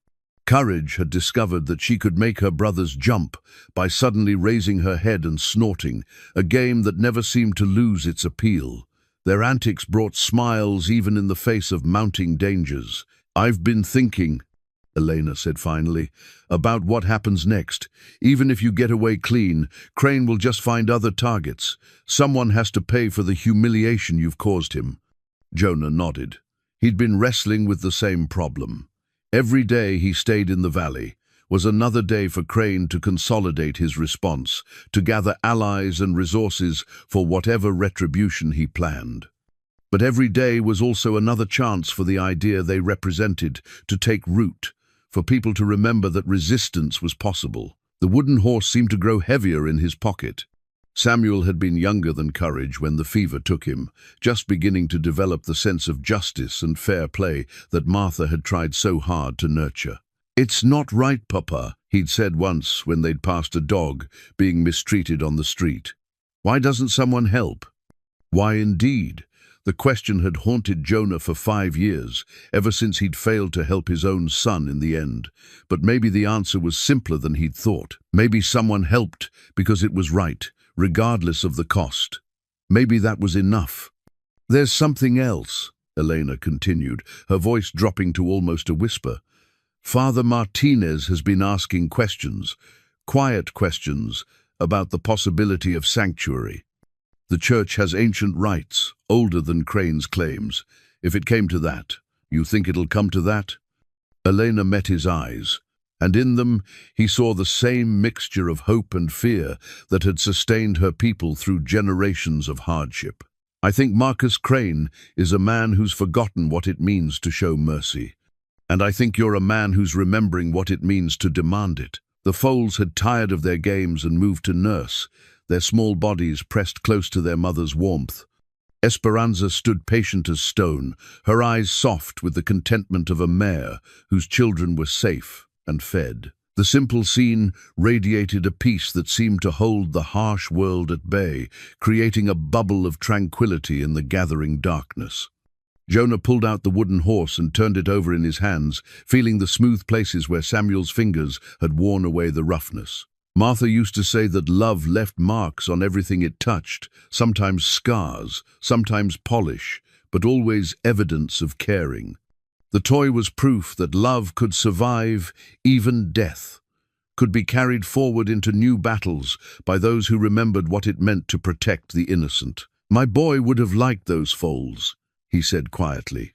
Courage had discovered that she could make her brothers jump by suddenly raising her head and snorting, a game that never seemed to lose its appeal. Their antics brought smiles even in the face of mounting dangers. "I've been thinking," Elena said finally, "about what happens next. Even if you get away clean, Crane will just find other targets. Someone has to pay for the humiliation you've caused him." Jonah nodded. He'd been wrestling with the same problem. Every day he stayed in the valley was another day for Crane to consolidate his response, to gather allies and resources for whatever retribution he planned. But every day was also another chance for the idea they represented to take root, for people to remember that resistance was possible. The wooden horse seemed to grow heavier in his pocket. Samuel had been younger than Courage when the fever took him, just beginning to develop the sense of justice and fair play that Martha had tried so hard to nurture. "It's not right, Papa," he'd said once when they'd passed a dog being mistreated on the street. "Why doesn't someone help?" Why indeed? The question had haunted Jonah for 5 years, ever since he'd failed to help his own son in the end. But maybe the answer was simpler than he'd thought. Maybe someone helped because it was right, regardless of the cost. Maybe that was enough. "There's something else," Elena continued, her voice dropping to almost a whisper. "Father Martinez has been asking questions, quiet questions, about the possibility of sanctuary. The church has ancient rites, older than Crane's claims. If it came to that, you think it'll come to that?" Elena met his eyes, and in them he saw the same mixture of hope and fear that had sustained her people through generations of hardship. "I think Marcus Crane is a man who's forgotten what it means to show mercy. And I think you're a man who's remembering what it means to demand it." The foals had tired of their games and moved to nurse, their small bodies pressed close to their mother's warmth. Esperanza stood patient as stone, her eyes soft with the contentment of a mare whose children were safe and fed. The simple scene radiated a peace that seemed to hold the harsh world at bay, creating a bubble of tranquility in the gathering darkness. Jonah pulled out the wooden horse and turned it over in his hands, feeling the smooth places where Samuel's fingers had worn away the roughness. Martha used to say that love left marks on everything it touched, sometimes scars, sometimes polish, but always evidence of caring. The toy was proof that love could survive even death, could be carried forward into new battles by those who remembered what it meant to protect the innocent. "My boy would have liked those foals," he said quietly.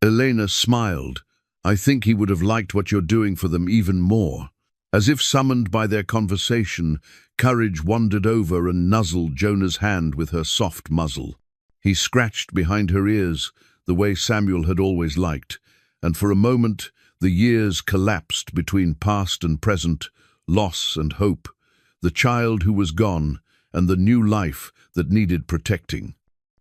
Elena smiled. "I think he would have liked what you're doing for them even more." As if summoned by their conversation, Courage wandered over and nuzzled Jonah's hand with her soft muzzle. He scratched behind her ears, the way Samuel had always liked, and for a moment the years collapsed between past and present, loss and hope, the child who was gone and the new life that needed protecting.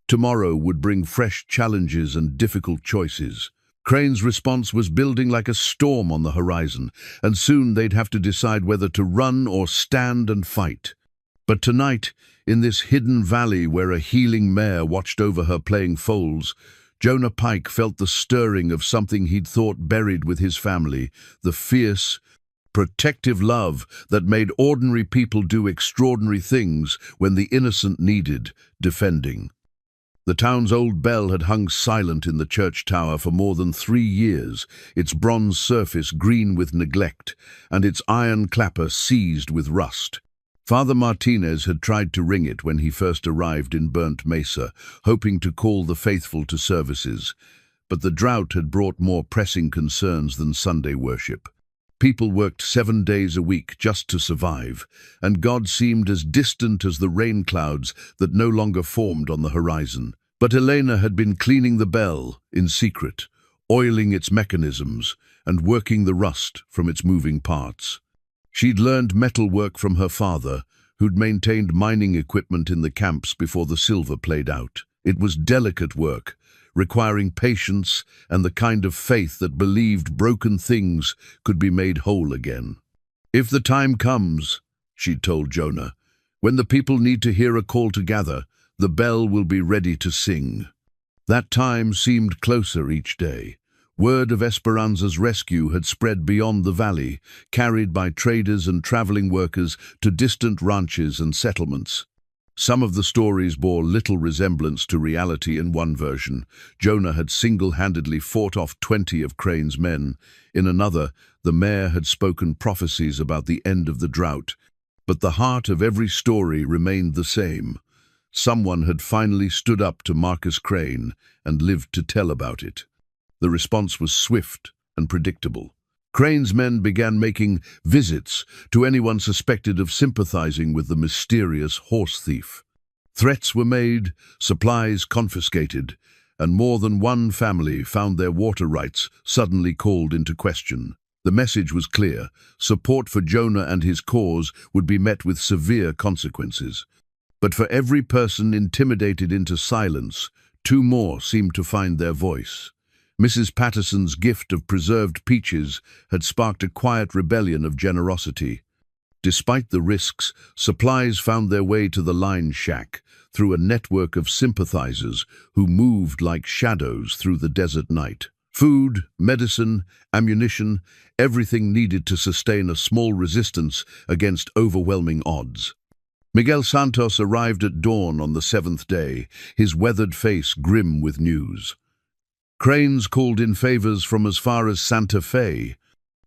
Tomorrow would bring fresh challenges and difficult choices. Crane's response was building like a storm on the horizon, and soon they'd have to decide whether to run or stand and fight. But tonight, in this hidden valley where a healing mare watched over her playing foals, Jonah Pike felt the stirring of something he'd thought buried with his family, the fierce, protective love that made ordinary people do extraordinary things when the innocent needed defending. The town's old bell had hung silent in the church tower for more than 3 years, its bronze surface green with neglect, and its iron clapper seized with rust. Father Martinez had tried to ring it when he first arrived in Burnt Mesa, hoping to call the faithful to services, but the drought had brought more pressing concerns than Sunday worship. People worked 7 days a week just to survive, and God seemed as distant as the rain clouds that no longer formed on the horizon. But Elena had been cleaning the bell in secret, oiling its mechanisms and working the rust from its moving parts. She'd learned metal work from her father, who'd maintained mining equipment in the camps before the silver played out. It was delicate work, requiring patience and the kind of faith that believed broken things could be made whole again. "If the time comes," she'd told Jonah, "when the people need to hear a call to gather, the bell will be ready to sing." That time seemed closer each day. Word of Esperanza's rescue had spread beyond the valley, carried by traders and traveling workers to distant ranches and settlements. Some of the stories bore little resemblance to reality. In one version, Jonah had single-handedly fought off 20 of Crane's men. In another, the Mare had spoken prophecies about the end of the drought. But the heart of every story remained the same. Someone had finally stood up to Marcus Crane and lived to tell about it. The response was swift and predictable. Crane's men began making visits to anyone suspected of sympathizing with the mysterious horse thief. Threats were made, supplies confiscated, and more than one family found their water rights suddenly called into question. The message was clear: support for Jonah and his cause would be met with severe consequences. But for every person intimidated into silence, 2 more seemed to find their voice. Mrs. Patterson's gift of preserved peaches had sparked a quiet rebellion of generosity. Despite the risks, supplies found their way to the line shack through a network of sympathizers who moved like shadows through the desert night. Food, medicine, ammunition, everything needed to sustain a small resistance against overwhelming odds. Miguel Santos arrived at dawn on the 7th day, his weathered face grim with news. "Cranes called in favors from as far as Santa Fe,"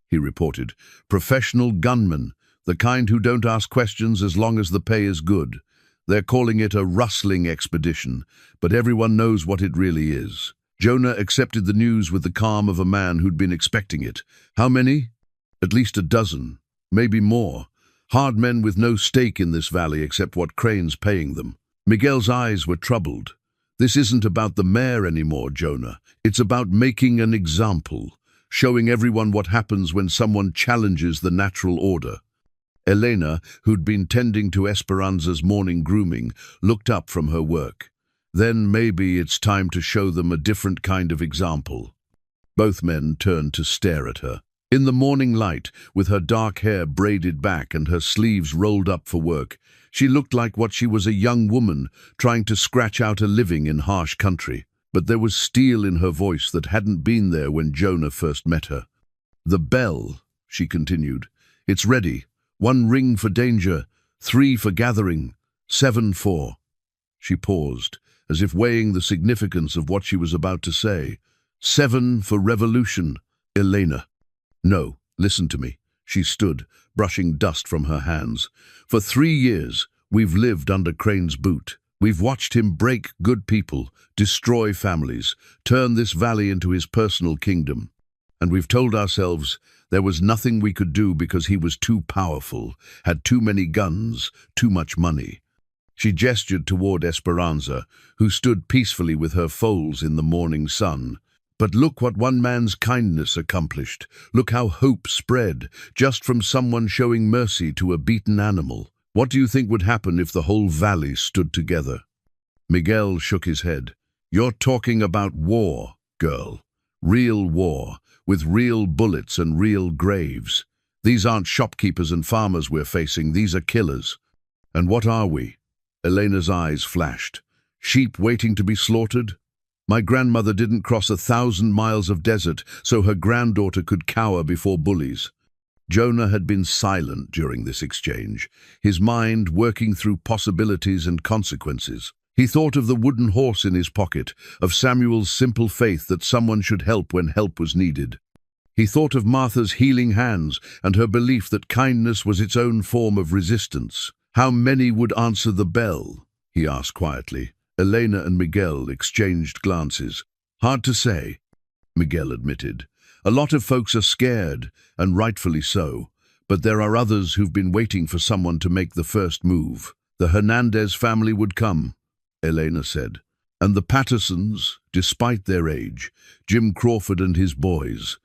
he reported. "Professional gunmen, the kind who don't ask questions as long as the pay is good. They're calling it a rustling expedition, but everyone knows what it really is." Jonah accepted the news with the calm of a man who'd been expecting it. How many? At least a dozen, maybe more. Hard men with no stake in this valley except what Crane's paying them. Miguel's eyes were troubled. "This isn't about the Mare anymore, Jonah. It's about making an example, showing everyone what happens when someone challenges the natural order." Elena, who'd been tending to Esperanza's morning grooming, looked up from her work. "Then maybe it's time to show them a different kind of example." Both men turned to stare at her. In the morning light, with her dark hair braided back and her sleeves rolled up for work, she looked like what she was, a young woman trying to scratch out a living in harsh country. But there was steel in her voice that hadn't been there when Jonah first met her. "The bell," she continued. "It's ready. 1 ring for danger, 3 for gathering, 7 for—" She paused, as if weighing the significance of what she was about to say. "7 for revolution, Elena." "No, listen to me." She stood, brushing dust from her hands. "For 3 years, we've lived under Crane's boot. We've watched him break good people, destroy families, turn this valley into his personal kingdom. And we've told ourselves there was nothing we could do because he was too powerful, had too many guns, too much money." She gestured toward Esperanza, who stood peacefully with her foals in the morning sun. "But look what one man's kindness accomplished. Look how hope spread, just from someone showing mercy to a beaten animal. What do you think would happen if the whole valley stood together?" Miguel shook his head. "You're talking about war, girl. Real war, with real bullets and real graves. These aren't shopkeepers and farmers we're facing, these are killers." "And what are we?" Elena's eyes flashed. "Sheep waiting to be slaughtered?" My grandmother didn't cross 1,000 miles of desert so her granddaughter could cower before bullies. Jonah had been silent during this exchange, his mind working through possibilities and consequences. He thought of the wooden horse in his pocket, of Samuel's simple faith that someone should help when help was needed. He thought of Martha's healing hands and her belief that kindness was its own form of resistance. How many would answer the bell? He asked quietly. Elena and Miguel exchanged glances. Hard to say, Miguel admitted. A lot of folks are scared, and rightfully so, but there are others who've been waiting for someone to make the first move. The Hernandez family would come, Elena said. And the Pattersons, despite their age, Jim Crawford and his boys.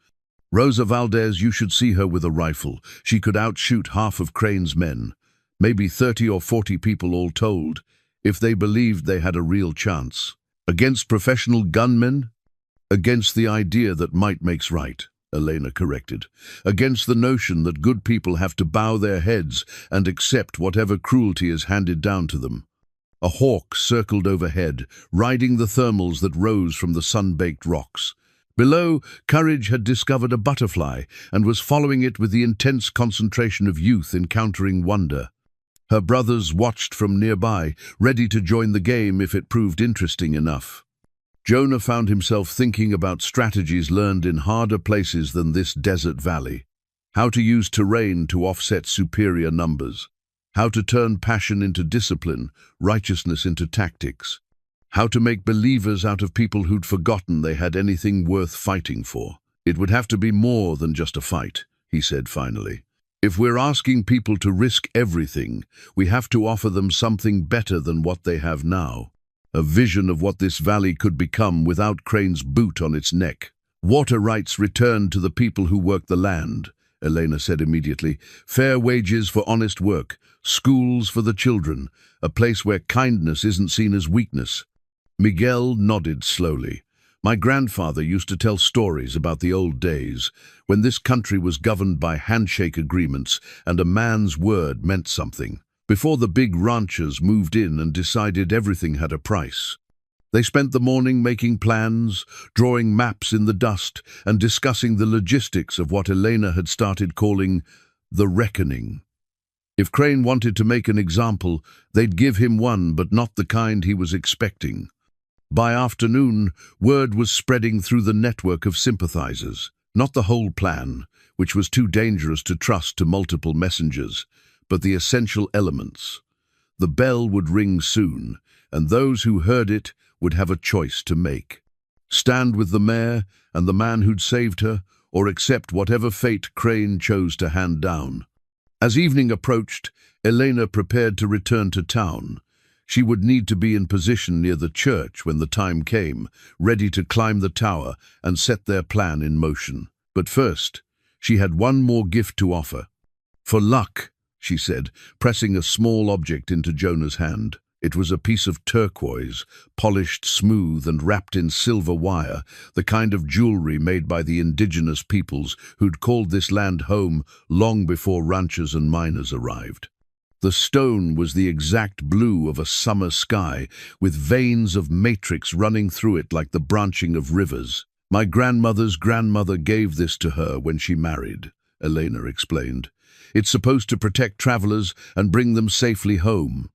Rosa Valdez, you should see her with a rifle. She could outshoot half of Crane's men, maybe 30 or 40 people all told, if they believed they had a real chance. Against professional gunmen? Against the idea that might makes right, Elena corrected. Against the notion that good people have to bow their heads and accept whatever cruelty is handed down to them. A hawk circled overhead, riding the thermals that rose from the sun-baked rocks. Below, Courage had discovered a butterfly and was following it with the intense concentration of youth encountering wonder. Her brothers watched from nearby, ready to join the game if it proved interesting enough. Jonah found himself thinking about strategies learned in harder places than this desert valley. How to use terrain to offset superior numbers. How to turn passion into discipline, righteousness into tactics. How to make believers out of people who'd forgotten they had anything worth fighting for. It would have to be more than just a fight, he said finally. If we're asking people to risk everything, we have to offer them something better than what they have now. A vision of what this valley could become without Crane's boot on its neck. Water rights returned to the people who work the land, Elena said immediately. Fair wages for honest work, schools for the children, a place where kindness isn't seen as weakness. Miguel nodded slowly. My grandfather used to tell stories about the old days, when this country was governed by handshake agreements and a man's word meant something. Before the big ranchers moved in and decided everything had a price. They spent the morning making plans, drawing maps in the dust, and discussing the logistics of what Elena had started calling the reckoning. If Crane wanted to make an example, they'd give him one, but not the kind he was expecting. By afternoon, word was spreading through the network of sympathizers. Not the whole plan, which was too dangerous to trust to multiple messengers, but the essential elements. The bell would ring soon, and those who heard it would have a choice to make. Stand with the Mare and the man who'd saved her, or accept whatever fate Crane chose to hand down. As evening approached, Elena prepared to return to town. She would need to be in position near the church when the time came, ready to climb the tower and set their plan in motion. But first, she had one more gift to offer. For luck, she said, pressing a small object into Jonah's hand. It was a piece of turquoise, polished smooth and wrapped in silver wire, the kind of jewelry made by the indigenous peoples who'd called this land home long before ranchers and miners arrived. The stone was the exact blue of a summer sky, with veins of matrix running through it like the branching of rivers. My grandmother's grandmother gave this to her when she married, Elena explained. It's supposed to protect travelers and bring them safely home.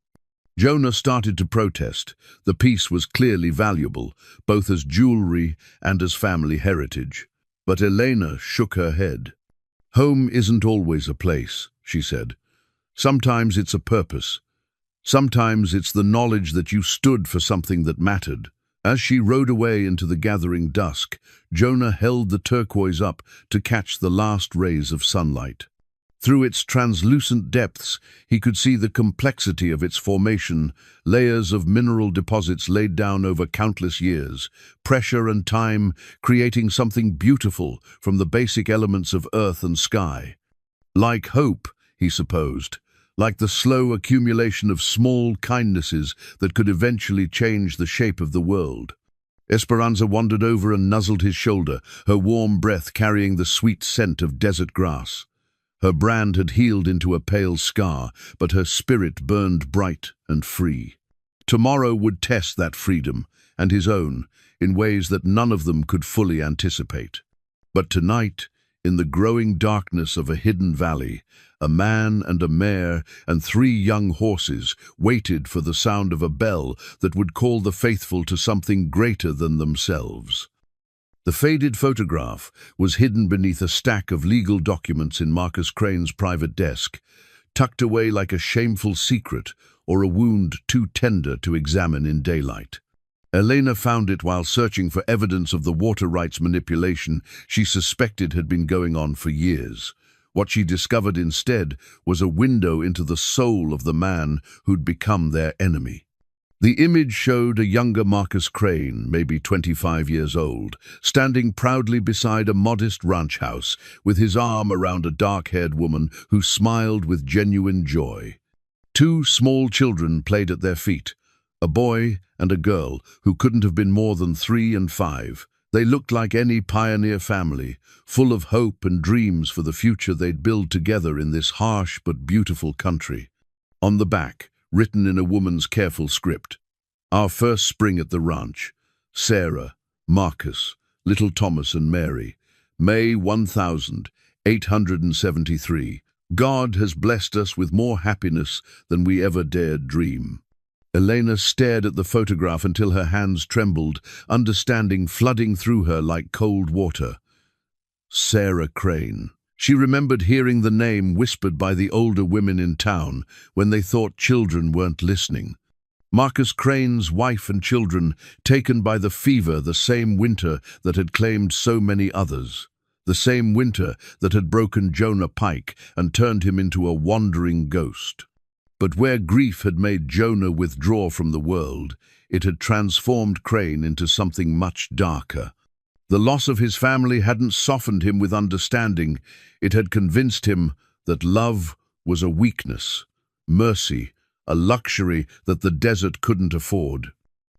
Jonah started to protest. The piece was clearly valuable, both as jewelry and as family heritage. But Elena shook her head. Home isn't always a place, she said. Sometimes it's a purpose. Sometimes it's the knowledge that you stood for something that mattered. As she rode away into the gathering dusk, Jonah held the turquoise up to catch the last rays of sunlight. Through its translucent depths, he could see the complexity of its formation, layers of mineral deposits laid down over countless years, pressure and time creating something beautiful from the basic elements of earth and sky. Like hope, he supposed, like the slow accumulation of small kindnesses that could eventually change the shape of the world. Esperanza wandered over and nuzzled his shoulder, her warm breath carrying the sweet scent of desert grass. Her brand had healed into a pale scar, but her spirit burned bright and free. Tomorrow would test that freedom, and his own. in ways that none of them could fully anticipate. But tonight, in the growing darkness of a hidden valley, a man and a mare and 3 young horses waited for the sound of a bell that would call the faithful to something greater than themselves. The faded photograph was hidden beneath a stack of legal documents in Marcus Crane's private desk, tucked away like a shameful secret or a wound too tender to examine in daylight. Elena found it while searching for evidence of the water rights manipulation she suspected had been going on for years. What she discovered instead was a window into the soul of the man who'd become their enemy. The image showed a younger Marcus Crane, maybe 25 years old, standing proudly beside a modest ranch house, with his arm around a dark-haired woman who smiled with genuine joy. 2 small children played at their feet, a boy and a girl who couldn't have been more than 3 and 5. They looked like any pioneer family, full of hope and dreams for the future they'd build together in this harsh but beautiful country. On the back, written in a woman's careful script, "Our first spring at the ranch. Sarah, Marcus, little Thomas and Mary. May 1873. God has blessed us with more happiness than we ever dared dream." Elena stared at the photograph until her hands trembled, understanding flooding through her like cold water. Sarah Crane. She remembered hearing the name whispered by the older women in town when they thought children weren't listening. Marcus Crane's wife and children, taken by the fever the same winter that had claimed so many others. The same winter that had broken Jonah Pike and turned him into a wandering ghost. But where grief had made Jonah withdraw from the world, it had transformed Crane into something much darker. The loss of his family hadn't softened him with understanding. It had convinced him that love was a weakness, mercy, a luxury that the desert couldn't afford.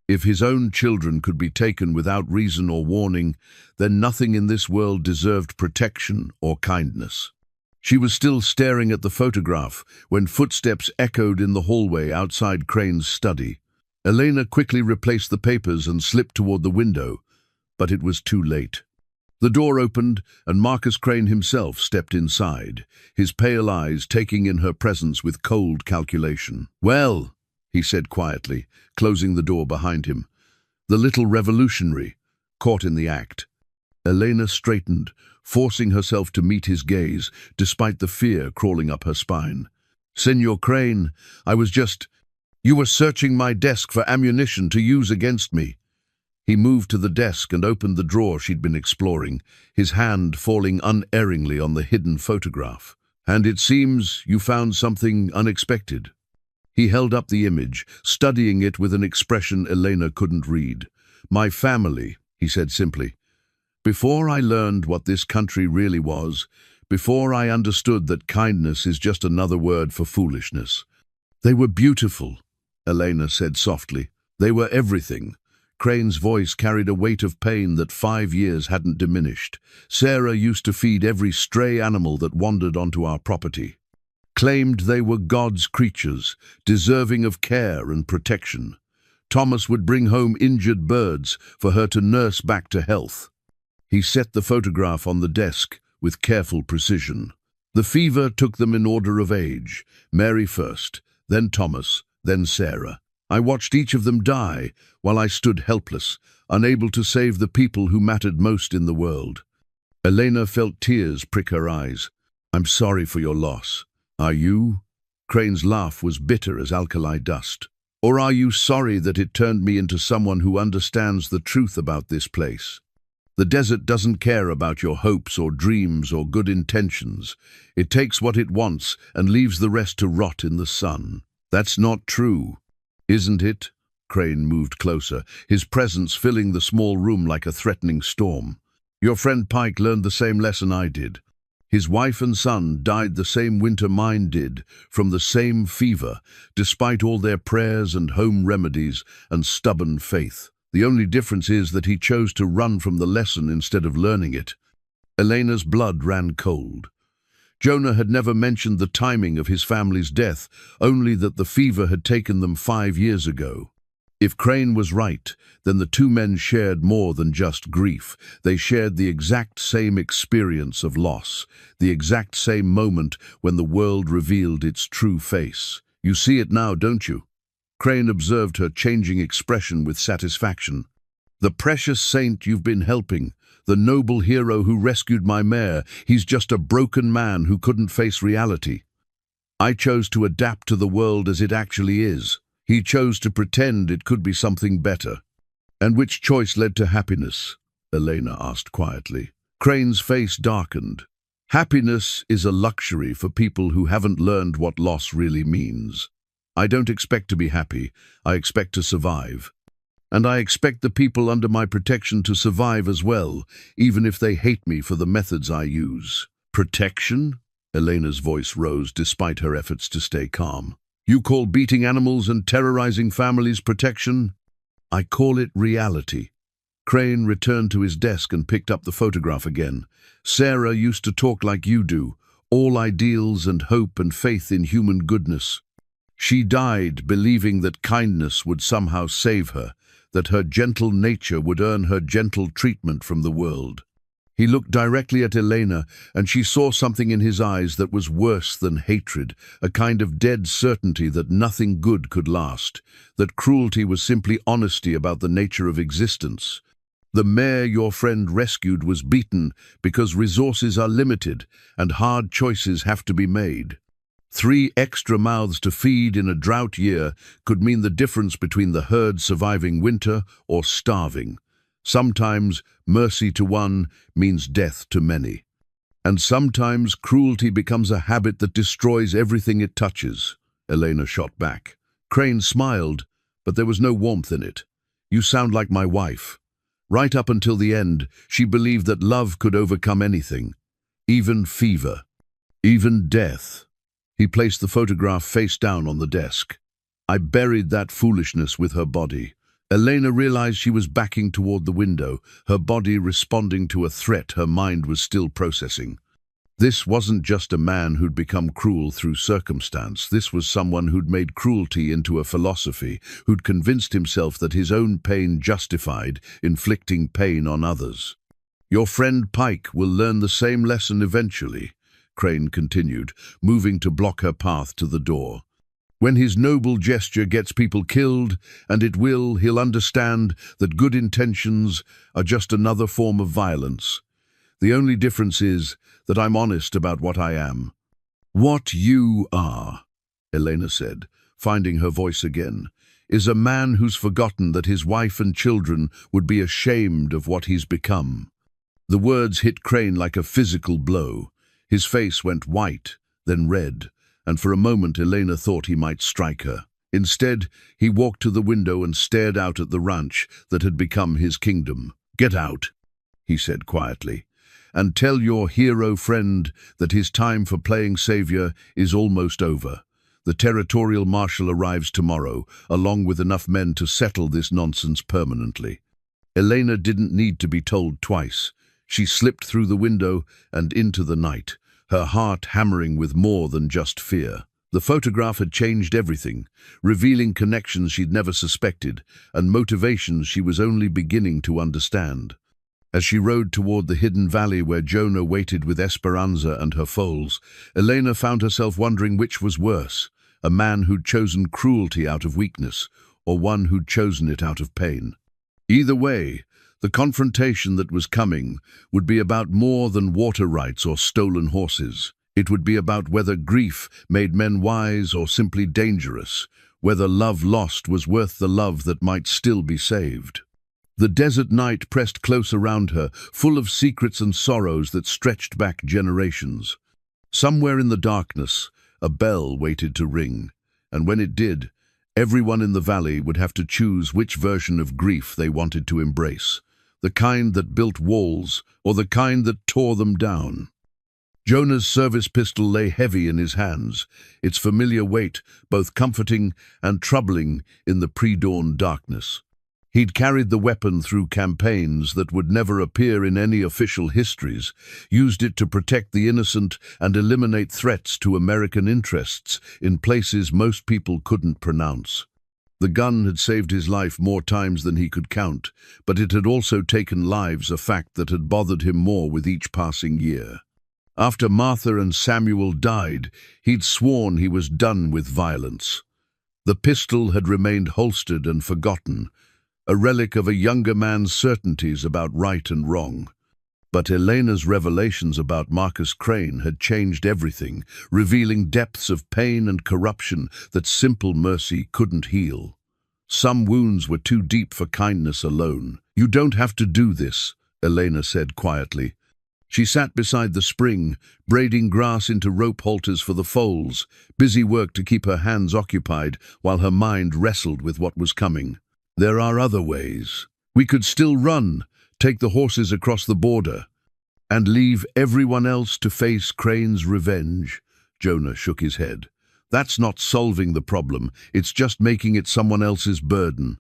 If his own children could be taken without reason or warning, then nothing in this world deserved protection or kindness. She was still staring at the photograph when footsteps echoed in the hallway outside Crane's study. Elena quickly replaced the papers and slipped toward the window, but it was too late. The door opened, and Marcus Crane himself stepped inside, his pale eyes taking in her presence with cold calculation. "Well," he said quietly, closing the door behind him. "The little revolutionary, caught in the act." Elena straightened, forcing herself to meet his gaze, despite the fear crawling up her spine. "Senor Crane, you were searching my desk for ammunition to use against me." He moved to the desk and opened the drawer she'd been exploring, his hand falling unerringly on the hidden photograph. "And it seems you found something unexpected." He held up the image, studying it with an expression Elena couldn't read. "My family," he said simply. "Before I learned what this country really was, before I understood that kindness is just another word for foolishness." "They were beautiful," Elena said softly. "They were everything." Crane's voice carried a weight of pain that 5 years hadn't diminished. "Sarah used to feed every stray animal that wandered onto our property. Claimed they were God's creatures, deserving of care and protection. Thomas would bring home injured birds for her to nurse back to health." He set the photograph on the desk with careful precision. The fever took them in order of age, Mary first, then Thomas, then Sarah. I watched each of them die while I stood helpless, unable to save the people who mattered most in the world. Elena felt tears prick her eyes. "I'm sorry for your loss." "Are you?" Crane's laugh was bitter as alkali dust. "Or are you sorry that it turned me into someone who understands the truth about this place? The desert doesn't care about your hopes or dreams or good intentions. It takes what it wants and leaves the rest to rot in the sun." "That's not true." "Isn't it?" Crane moved closer, his presence filling the small room like a threatening storm. "Your friend Pike learned the same lesson I did. His wife and son died the same winter mine did, from the same fever, despite all their prayers and home remedies and stubborn faith. The only difference is that he chose to run from the lesson instead of learning it." Elena's blood ran cold. Jonah had never mentioned the timing of his family's death, only that the fever had taken them 5 years ago. If Crane was right, then the two men shared more than just grief. They shared the exact same experience of loss, the exact same moment when the world revealed its true face. You see it now, don't you? Crane observed her changing expression with satisfaction. The precious saint you've been helping, the noble hero who rescued my mare, he's just a broken man who couldn't face reality. I chose to adapt to the world as it actually is. He chose to pretend it could be something better. And which choice led to happiness? Elena asked quietly. Crane's face darkened. Happiness is a luxury for people who haven't learned what loss really means. I don't expect to be happy. I expect to survive. And I expect the people under my protection to survive as well, even if they hate me for the methods I use. Protection? Elena's voice rose despite her efforts to stay calm. You call beating animals and terrorizing families protection? I call it reality. Crane returned to his desk and picked up the photograph again. Sarah used to talk like you do, all ideals and hope and faith in human goodness. She died believing that kindness would somehow save her, that her gentle nature would earn her gentle treatment from the world. He looked directly at Elena, and she saw something in his eyes that was worse than hatred, a kind of dead certainty that nothing good could last, that cruelty was simply honesty about the nature of existence. The mare your friend rescued was beaten because resources are limited and hard choices have to be made. 3 extra mouths to feed in a drought year could mean the difference between the herd surviving winter or starving. Sometimes mercy to one means death to many. And sometimes cruelty becomes a habit that destroys everything it touches. Elena shot back. Crane smiled, but there was no warmth in it. You sound like my wife. Right up until the end, she believed that love could overcome anything, even fever, even death. He placed the photograph face down on the desk. I buried that foolishness with her body. Elena realized she was backing toward the window, her body responding to a threat her mind was still processing. This wasn't just a man who'd become cruel through circumstance. This was someone who'd made cruelty into a philosophy, who'd convinced himself that his own pain justified inflicting pain on others. Your friend Pike will learn the same lesson eventually, Crane continued, moving to block her path to the door. When his noble gesture gets people killed, and it will, he'll understand that good intentions are just another form of violence. The only difference is that I'm honest about what I am. What you are, Elena said, finding her voice again, is a man who's forgotten that his wife and children would be ashamed of what he's become. The words hit Crane like a physical blow. His face went white, then red, and for a moment Elena thought he might strike her. Instead, he walked to the window and stared out at the ranch that had become his kingdom. Get out, he said quietly, and tell your hero friend that his time for playing savior is almost over. The territorial marshal arrives tomorrow, along with enough men to settle this nonsense permanently. Elena didn't need to be told twice. She slipped through the window and into the night, her heart hammering with more than just fear. The photograph had changed everything, revealing connections she'd never suspected and motivations she was only beginning to understand. As she rode toward the hidden valley where Jonah waited with Esperanza and her foals, Elena found herself wondering which was worse, a man who'd chosen cruelty out of weakness, or one who'd chosen it out of pain. Either way, the confrontation that was coming would be about more than water rights or stolen horses. It would be about whether grief made men wise or simply dangerous, whether love lost was worth the love that might still be saved. The desert night pressed close around her, full of secrets and sorrows that stretched back generations. Somewhere in the darkness, a bell waited to ring, and when it did, everyone in the valley would have to choose which version of grief they wanted to embrace. The kind that built walls, or the kind that tore them down. Jonah's service pistol lay heavy in his hands, its familiar weight both comforting and troubling in the pre-dawn darkness. He'd carried the weapon through campaigns that would never appear in any official histories, used it to protect the innocent and eliminate threats to American interests in places most people couldn't pronounce. The gun had saved his life more times than he could count, but it had also taken lives, a fact that had bothered him more with each passing year. After Martha and Samuel died, he'd sworn he was done with violence. The pistol had remained holstered and forgotten, a relic of a younger man's certainties about right and wrong. But Elena's revelations about Marcus Crane had changed everything, revealing depths of pain and corruption that simple mercy couldn't heal. Some wounds were too deep for kindness alone. "You don't have to do this," Elena said quietly. She sat beside the spring, braiding grass into rope halters for the foals, busy work to keep her hands occupied while her mind wrestled with what was coming. "There are other ways. We could still run, take the horses across the border, and leave everyone else to face Crane's revenge." Jonah shook his head. "That's not solving the problem, it's just making it someone else's burden."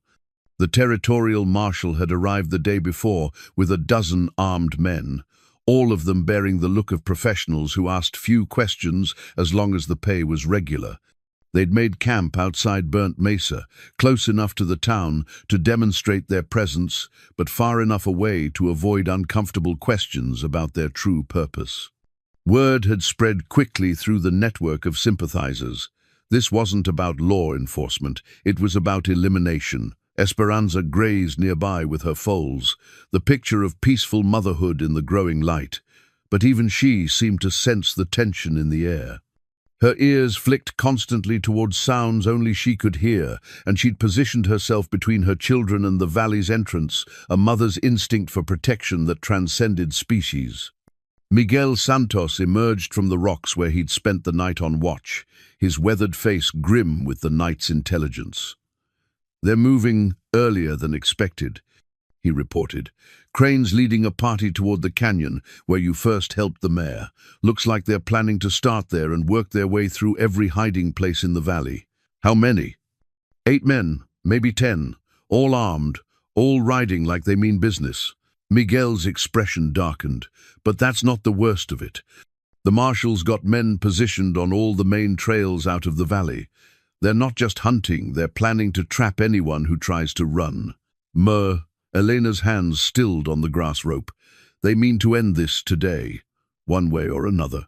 The territorial marshal had arrived the day before with a dozen armed men, all of them bearing the look of professionals who asked few questions as long as the pay was regular. They'd made camp outside Burnt Mesa, close enough to the town to demonstrate their presence, but far enough away to avoid uncomfortable questions about their true purpose. Word had spread quickly through the network of sympathizers. This wasn't about law enforcement, it was about elimination. Esperanza grazed nearby with her foals, the picture of peaceful motherhood in the growing light, but even she seemed to sense the tension in the air. Her ears flicked constantly towards sounds only she could hear, and she'd positioned herself between her children and the valley's entrance, a mother's instinct for protection that transcended species. Miguel Santos emerged from the rocks where he'd spent the night on watch, his weathered face grim with the night's intelligence. "They're moving earlier than expected," he reported. "Crane's leading a party toward the canyon where you first helped the Mare. Looks like they're planning to start there and work their way through every hiding place in the valley." "How many?" 8 men, maybe 10, all armed, all riding like they mean business." Miguel's expression darkened. "But that's not the worst of it. The marshals got men positioned on all the main trails out of the valley. They're not just hunting, they're planning to trap anyone who tries to run." Mare, Elena's hands stilled on the grass rope. "They mean to end this today, one way or another."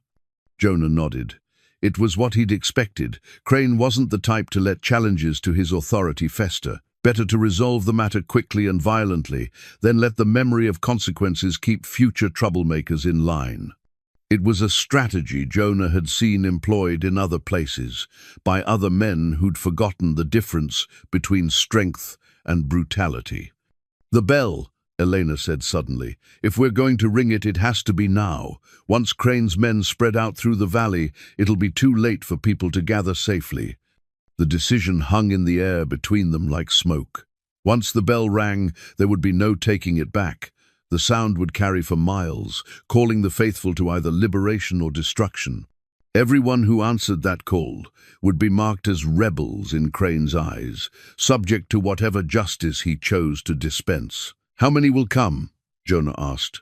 Jonah nodded. It was what he'd expected. Crane wasn't the type to let challenges to his authority fester. Better to resolve the matter quickly and violently, than let the memory of consequences keep future troublemakers in line. It was a strategy Jonah had seen employed in other places, by other men who'd forgotten the difference between strength and brutality. "The bell," Elena said suddenly. "If we're going to ring it, it has to be now. Once Crane's men spread out through the valley, it'll be too late for people to gather safely." The decision hung in the air between them like smoke. Once the bell rang, there would be no taking it back. The sound would carry for miles, calling the faithful to either liberation or destruction. Everyone who answered that call would be marked as rebels in Crane's eyes, subject to whatever justice he chose to dispense. "How many will come?" Jonah asked.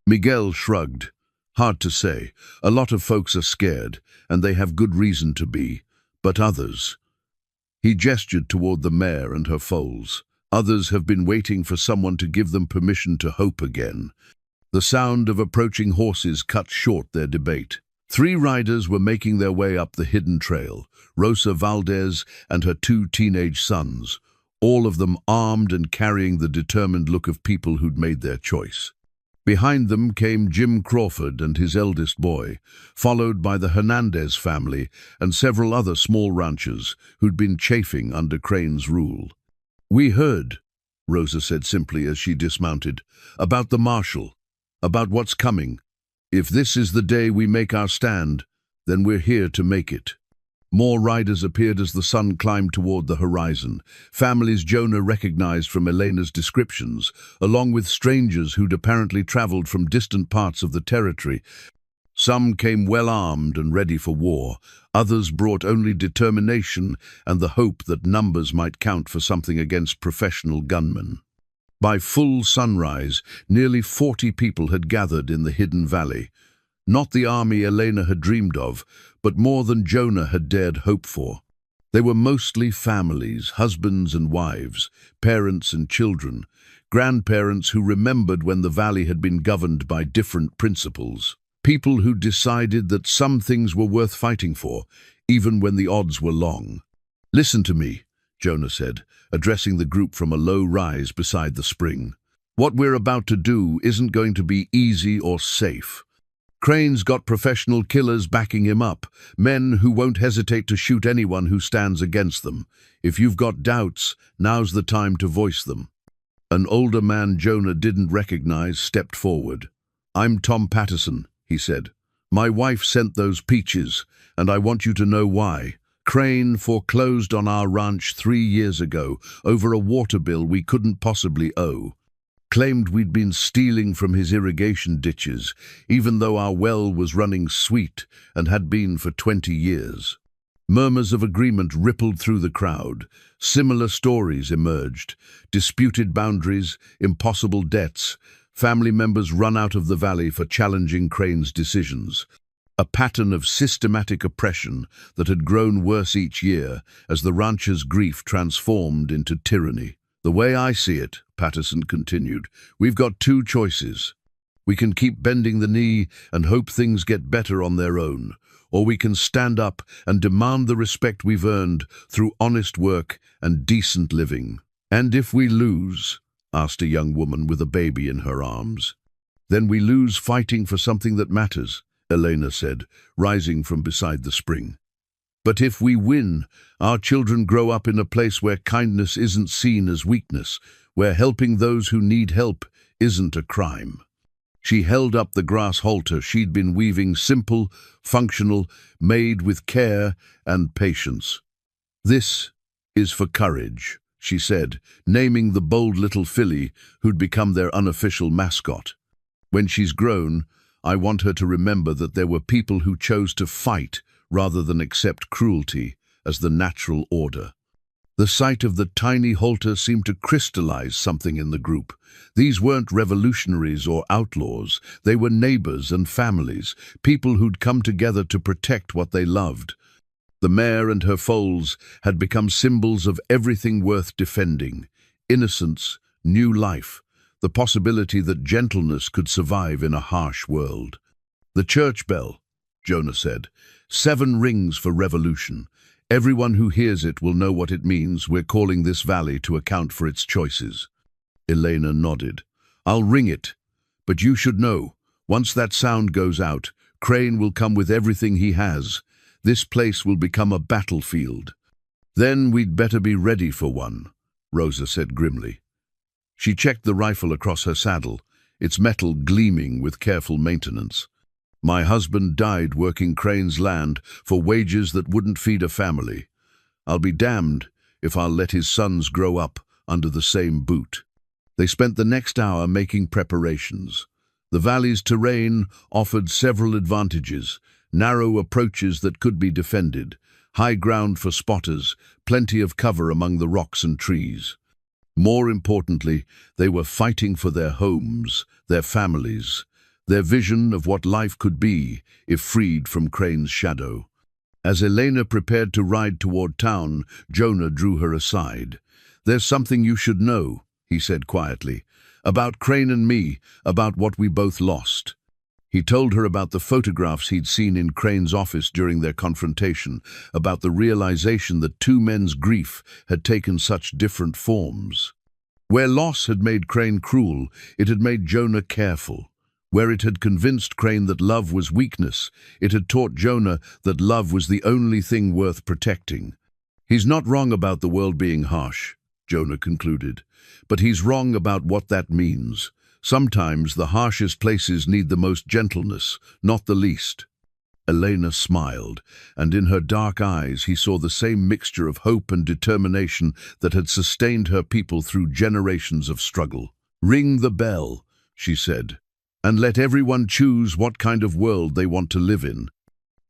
Miguel shrugged. "Hard to say. A lot of folks are scared, and they have good reason to be. But others—" He gestured toward the Mare and her foals. "Others have been waiting for someone to give them permission to hope again." The sound of approaching horses cut short their debate. 3 riders were making their way up the hidden trail, Rosa Valdez and her 2 teenage sons, all of them armed and carrying the determined look of people who'd made their choice. Behind them came Jim Crawford and his eldest boy, followed by the Hernandez family and several other small ranchers who'd been chafing under Crane's rule. "We heard," Rosa said simply as she dismounted, "about the marshal, about what's coming. If this is the day we make our stand, then we're here to make it." More riders appeared as the sun climbed toward the horizon, families Jonah recognized from Elena's descriptions, along with strangers who'd apparently traveled from distant parts of the territory. Some came well-armed and ready for war, others brought only determination and the hope that numbers might count for something against professional gunmen. By full sunrise, nearly 40 people had gathered in the hidden valley. Not the army Elena had dreamed of, but more than Jonah had dared hope for. They were mostly families, husbands and wives, parents and children, grandparents who remembered when the valley had been governed by different principles. People who decided that some things were worth fighting for, even when the odds were long. "Listen to me," Jonah said, addressing the group from a low rise beside the spring. "What we're about to do isn't going to be easy or safe. Crane's got professional killers backing him up, men who won't hesitate to shoot anyone who stands against them. If you've got doubts, now's the time to voice them." An older man Jonah didn't recognize stepped forward. "I'm Tom Patterson," he said. "My wife sent those peaches, and I want you to know why. Crane foreclosed on our ranch 3 years ago over a water bill we couldn't possibly owe. Claimed we'd been stealing from his irrigation ditches, even though our well was running sweet and had been for 20 years. Murmurs of agreement rippled through the crowd. Similar stories emerged. Disputed boundaries, impossible debts, family members run out of the valley for challenging Crane's decisions. A pattern of systematic oppression that had grown worse each year as the rancher's grief transformed into tyranny. "The way I see it," Patterson continued, "we've got 2 choices. We can keep bending the knee and hope things get better on their own, or we can stand up and demand the respect we've earned through honest work and decent living." "And if we lose?" asked a young woman with a baby in her arms. "Then we lose fighting for something that matters," Elena said, rising from beside the spring. "But if we win, our children grow up in a place where kindness isn't seen as weakness, where helping those who need help isn't a crime." She held up the grass halter she'd been weaving, simple, functional, made with care and patience. "This is for courage," she said, naming the bold little filly who'd become their unofficial mascot. "When she's grown, I want her to remember that there were people who chose to fight rather than accept cruelty as the natural order." The sight of the tiny halter seemed to crystallize something in the group. These weren't revolutionaries or outlaws. They were neighbors and families, people who'd come together to protect what they loved. The Mare and her foals had become symbols of everything worth defending: innocence, new life, the possibility that gentleness could survive in a harsh world. "The church bell," Jonah said. 7 rings for revolution. Everyone who hears it will know what it means. We're calling this valley to account for its choices." Elena nodded. "I'll ring it. But you should know, once that sound goes out, Crane will come with everything he has. This place will become a battlefield." "Then we'd better be ready for one," Rosa said grimly. She checked the rifle across her saddle, its metal gleaming with careful maintenance. "My husband died working Crane's land for wages that wouldn't feed a family. I'll be damned if I'll let his sons grow up under the same boot." They spent the next hour making preparations. The valley's terrain offered several advantages: narrow approaches that could be defended, high ground for spotters, plenty of cover among the rocks and trees. More importantly, they were fighting for their homes, their families, their vision of what life could be if freed from Crane's shadow. As Elena prepared to ride toward town, Jonah drew her aside. "There's something you should know," he said quietly, "about Crane and me, about what we both lost." He told her about the photographs he'd seen in Crane's office during their confrontation, about the realization that 2 men's grief had taken such different forms. Where loss had made Crane cruel, it had made Jonah careful. Where it had convinced Crane that love was weakness, it had taught Jonah that love was the only thing worth protecting. "He's not wrong about the world being harsh," Jonah concluded, "but he's wrong about what that means. Sometimes the harshest places need the most gentleness, not the least." Elena smiled, and in her dark eyes he saw the same mixture of hope and determination that had sustained her people through generations of struggle. "Ring the bell," she said, "and let everyone choose what kind of world they want to live in."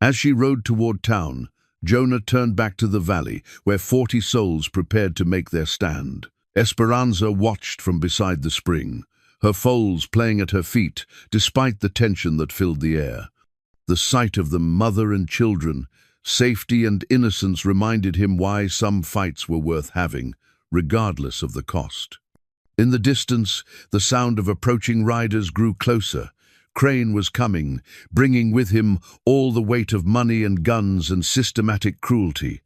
As she rode toward town, Jonah turned back to the valley, where 40 souls prepared to make their stand. Esperanza watched from beside the spring, her foals playing at her feet, despite the tension that filled the air. The sight of them, mother and children, Safety and innocence reminded him why some fights were worth having, regardless of the cost. In the distance, the sound of approaching riders grew closer. Crane was coming, bringing with him all the weight of money and guns and systematic cruelty.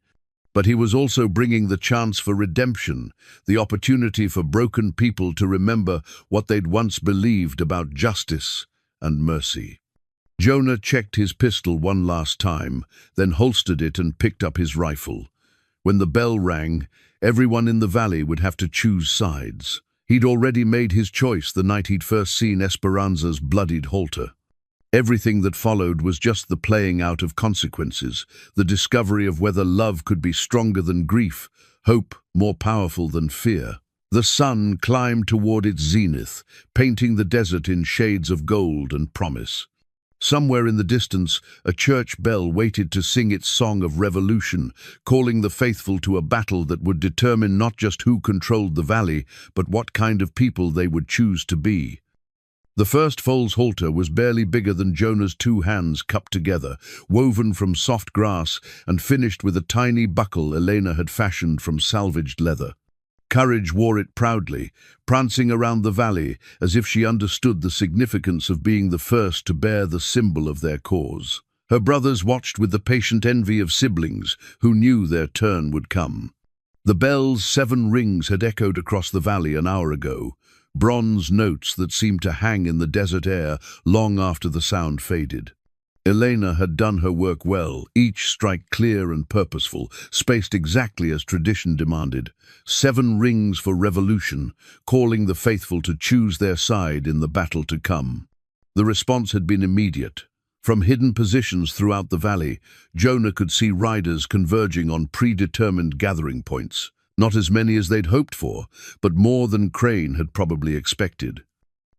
But he was also bringing the chance for redemption, the opportunity for broken people to remember what they'd once believed about justice and mercy. Jonah checked his pistol one last time, then holstered it and picked up his rifle. When the bell rang, everyone in the valley would have to choose sides. He'd already made his choice the night he'd first seen Esperanza's bloodied halter. Everything that followed was just the playing out of consequences, the discovery of whether love could be stronger than grief, hope more powerful than fear. The sun climbed toward its zenith, painting the desert in shades of gold and promise. Somewhere in the distance, a church bell waited to sing its song of revolution, calling the faithful to a battle that would determine not just who controlled the valley, but what kind of people they would choose to be. The first Foals halter was barely bigger than Jonah's two hands cupped together, woven from soft grass and finished with a tiny buckle Elena had fashioned from salvaged leather. Courage wore it proudly, prancing around the valley as if she understood the significance of being the first to bear the symbol of their cause. Her brothers watched with the patient envy of siblings who knew their turn would come. The bell's 7 rings had echoed across the valley an hour ago, bronze notes that seemed to hang in the desert air long after the sound faded. Elena had done her work well, each strike clear and purposeful, spaced exactly as tradition demanded. 7 rings for revolution, calling the faithful to choose their side in the battle to come. The response had been immediate. From hidden positions throughout the valley, Jonah could see riders converging on predetermined gathering points. Not as many as they'd hoped for, but more than Crane had probably expected.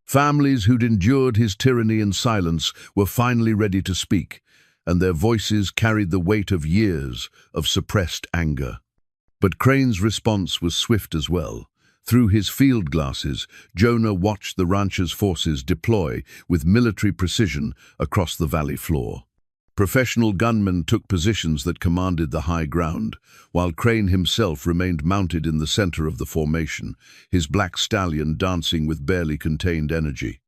Families who'd endured his tyranny in silence were finally ready to speak, and their voices carried the weight of years of suppressed anger. But Crane's response was swift as well. Through his field glasses, Jonah watched the rancher's forces deploy with military precision across the valley floor. Professional gunmen took positions that commanded the high ground, while Crane himself remained mounted in the center of the formation, his black stallion dancing with barely contained energy.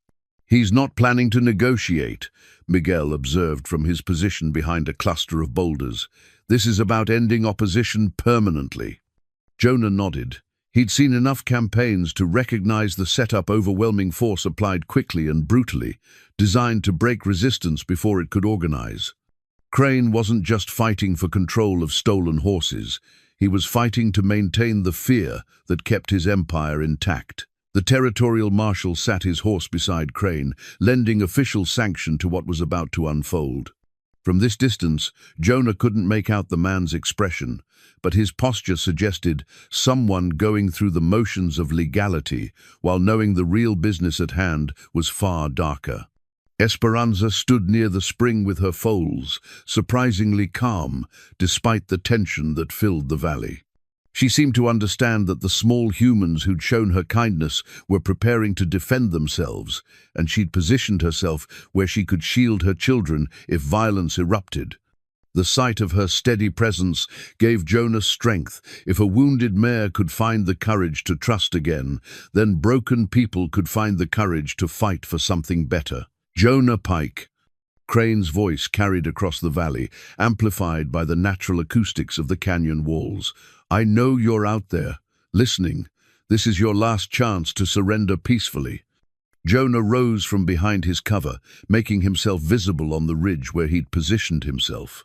"He's not planning to negotiate," Miguel observed from his position behind a cluster of boulders. "This is about ending opposition permanently." Jonah nodded. He'd seen enough campaigns to recognize the setup overwhelming force applied quickly and brutally, designed to break resistance before it could organize. Crane wasn't just fighting for control of stolen horses. He was fighting to maintain the fear that kept his empire intact. The territorial marshal sat his horse beside Crane, lending official sanction to what was about to unfold. From this distance, Jonah couldn't make out the man's expression, but his posture suggested someone going through the motions of legality while knowing the real business at hand was far darker. Esperanza stood near the spring with her foals, surprisingly calm despite the tension that filled the valley. She seemed to understand that the small humans who'd shown her kindness were preparing to defend themselves, and she'd positioned herself where she could shield her children if violence erupted. The sight of her steady presence gave Jonah strength. If a wounded mare could find the courage to trust again, then broken people could find the courage to fight for something better. "Jonah Pike," Crane's voice carried across the valley, amplified by the natural acoustics of the canyon walls. "I know you're out there, listening. This is your last chance to surrender peacefully." Jonah rose from behind his cover, making himself visible on the ridge where he'd positioned himself.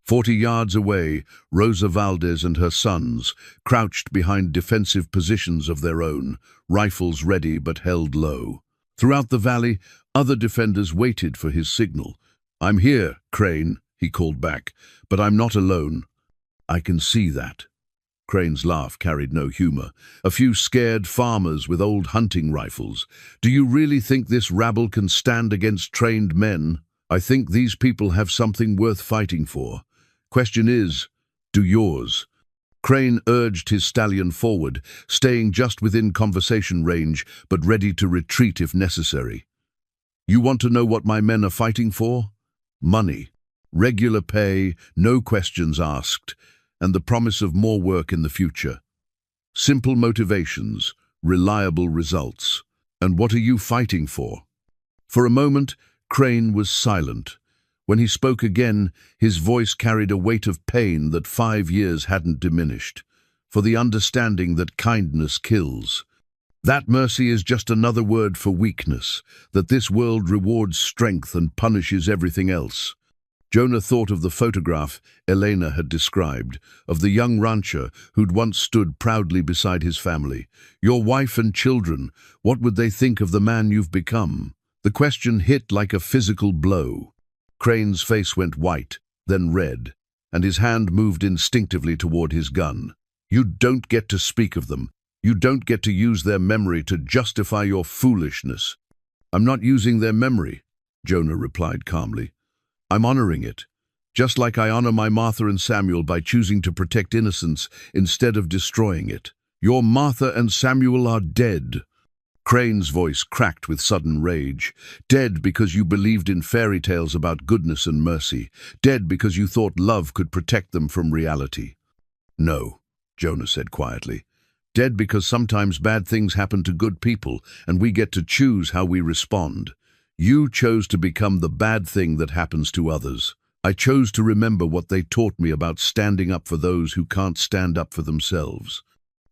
40 yards away, Rosa Valdez and her sons crouched behind defensive positions of their own, rifles ready but held low. Throughout the valley, other defenders waited for his signal. "I'm here, Crane," he called back, "but I'm not alone." "I can see that." Crane's laugh carried no humor. "A few scared farmers with old hunting rifles. Do you really think this rabble can stand against trained men? I think these people have something worth fighting for. Question is, do yours?" Crane urged his stallion forward, staying just within conversation range, but ready to retreat if necessary. "You want to know what my men are fighting for? Money. regular pay, no questions asked, and the promise of more work in the future. Simple motivations, reliable results. And what are you fighting for? For a moment, Crane was silent. When he spoke again, his voice carried a weight of pain that 5 years hadn't diminished, for the understanding that kindness kills. That mercy is just another word for weakness, that this world rewards strength and punishes everything else. Jonah thought of the photograph Elena had described, of the young rancher who'd once stood proudly beside his family. Your wife and children, what would they think of the man you've become? The question hit like a physical blow. Crane's face went white, then red, and his hand moved instinctively toward his gun. You don't get to speak of them. You don't get to use their memory to justify your foolishness. I'm not using their memory, Jonah replied calmly. I'm honoring it, just like I honor my Martha and Samuel by choosing to protect innocence instead of destroying it. Your Martha and Samuel are dead. Crane's voice cracked with sudden rage. Dead because you believed in fairy tales about goodness and mercy. Dead because you thought love could protect them from reality. No, Jonah said quietly. Dead because sometimes bad things happen to good people, and we get to choose how we respond. You chose to become the bad thing that happens to others. I chose to remember what they taught me about standing up for those who can't stand up for themselves.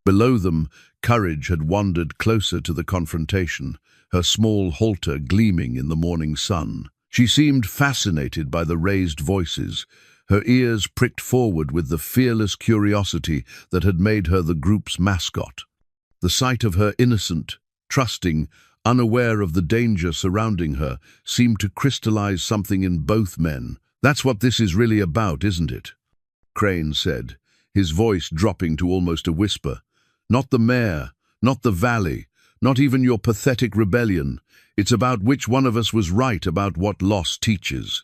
Below them, Courage had wandered closer to the confrontation, her small halter gleaming in the morning sun. She seemed fascinated by the raised voices, her ears pricked forward with the fearless curiosity that had made her the group's mascot. The sight of her innocent, trusting, unaware of the danger surrounding her, seemed to crystallize something in both men. That's what this is really about, isn't it? Crane said, his voice dropping to almost a whisper. Not the Mare, not the valley, not even your pathetic rebellion. It's about which one of us was right about what loss teaches.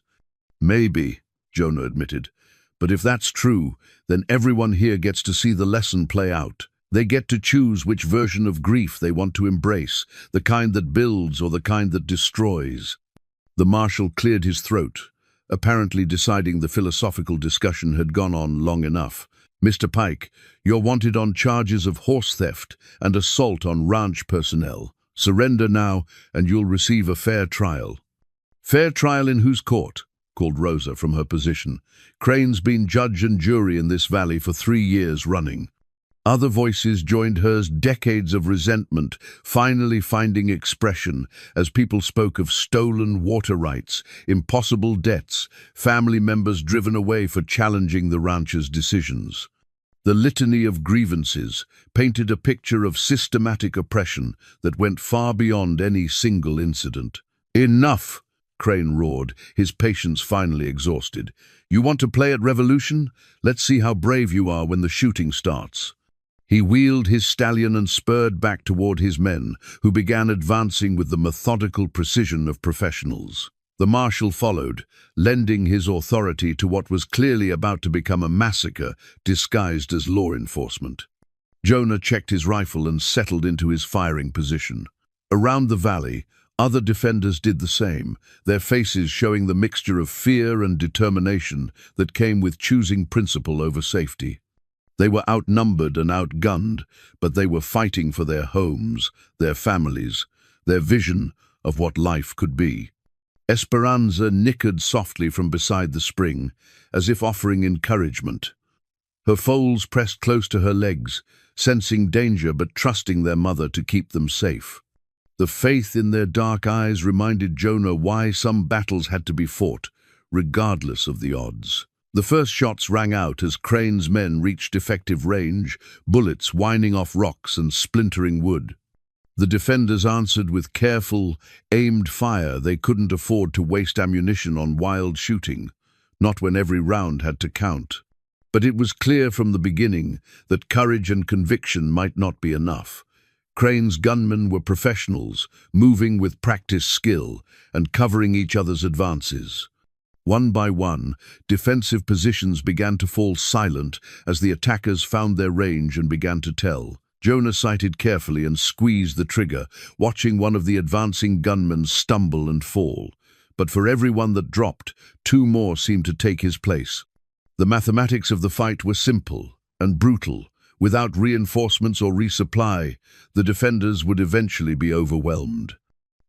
Maybe, Jonah admitted, but if that's true, then everyone here gets to see the lesson play out. They get to choose which version of grief they want to embrace, the kind that builds or the kind that destroys. The marshal cleared his throat, apparently deciding the philosophical discussion had gone on long enough. Mr. Pike, you're wanted on charges of horse theft and assault on ranch personnel. Surrender now, and you'll receive a fair trial. Fair trial in whose court? Called Rosa from her position. Crane's been judge and jury in this valley for 3 years running. Other voices joined hers, decades of resentment finally finding expression as people spoke of stolen water rights, impossible debts, family members driven away for challenging the rancher's decisions. The litany of grievances painted a picture of systematic oppression that went far beyond any single incident. Enough! Crane roared, his patience finally exhausted. You want to play at revolution? Let's see how brave you are when the shooting starts. He wheeled his stallion and spurred back toward his men, who began advancing with the methodical precision of professionals. The marshal followed, lending his authority to what was clearly about to become a massacre disguised as law enforcement. Jonah checked his rifle and settled into his firing position. Around the valley, other defenders did the same, their faces showing the mixture of fear and determination that came with choosing principle over safety. They were outnumbered and outgunned, but they were fighting for their homes, their families, their vision of what life could be. Esperanza nickered softly from beside the spring, as if offering encouragement. Her foals pressed close to her legs, sensing danger but trusting their mother to keep them safe. The faith in their dark eyes reminded Jonah why some battles had to be fought, regardless of the odds. The first shots rang out as Crane's men reached effective range, bullets whining off rocks and splintering wood. The defenders answered with careful, aimed fire. They couldn't afford to waste ammunition on wild shooting, not when every round had to count. But it was clear from the beginning that courage and conviction might not be enough. Crane's gunmen were professionals, moving with practiced skill and covering each other's advances. One by one, defensive positions began to fall silent as the attackers found their range and began to tell. Jonah sighted carefully and squeezed the trigger, watching one of the advancing gunmen stumble and fall. but for every one that dropped, two more seemed to take his place. The mathematics of the fight were simple and brutal. Without reinforcements or resupply, the defenders would eventually be overwhelmed.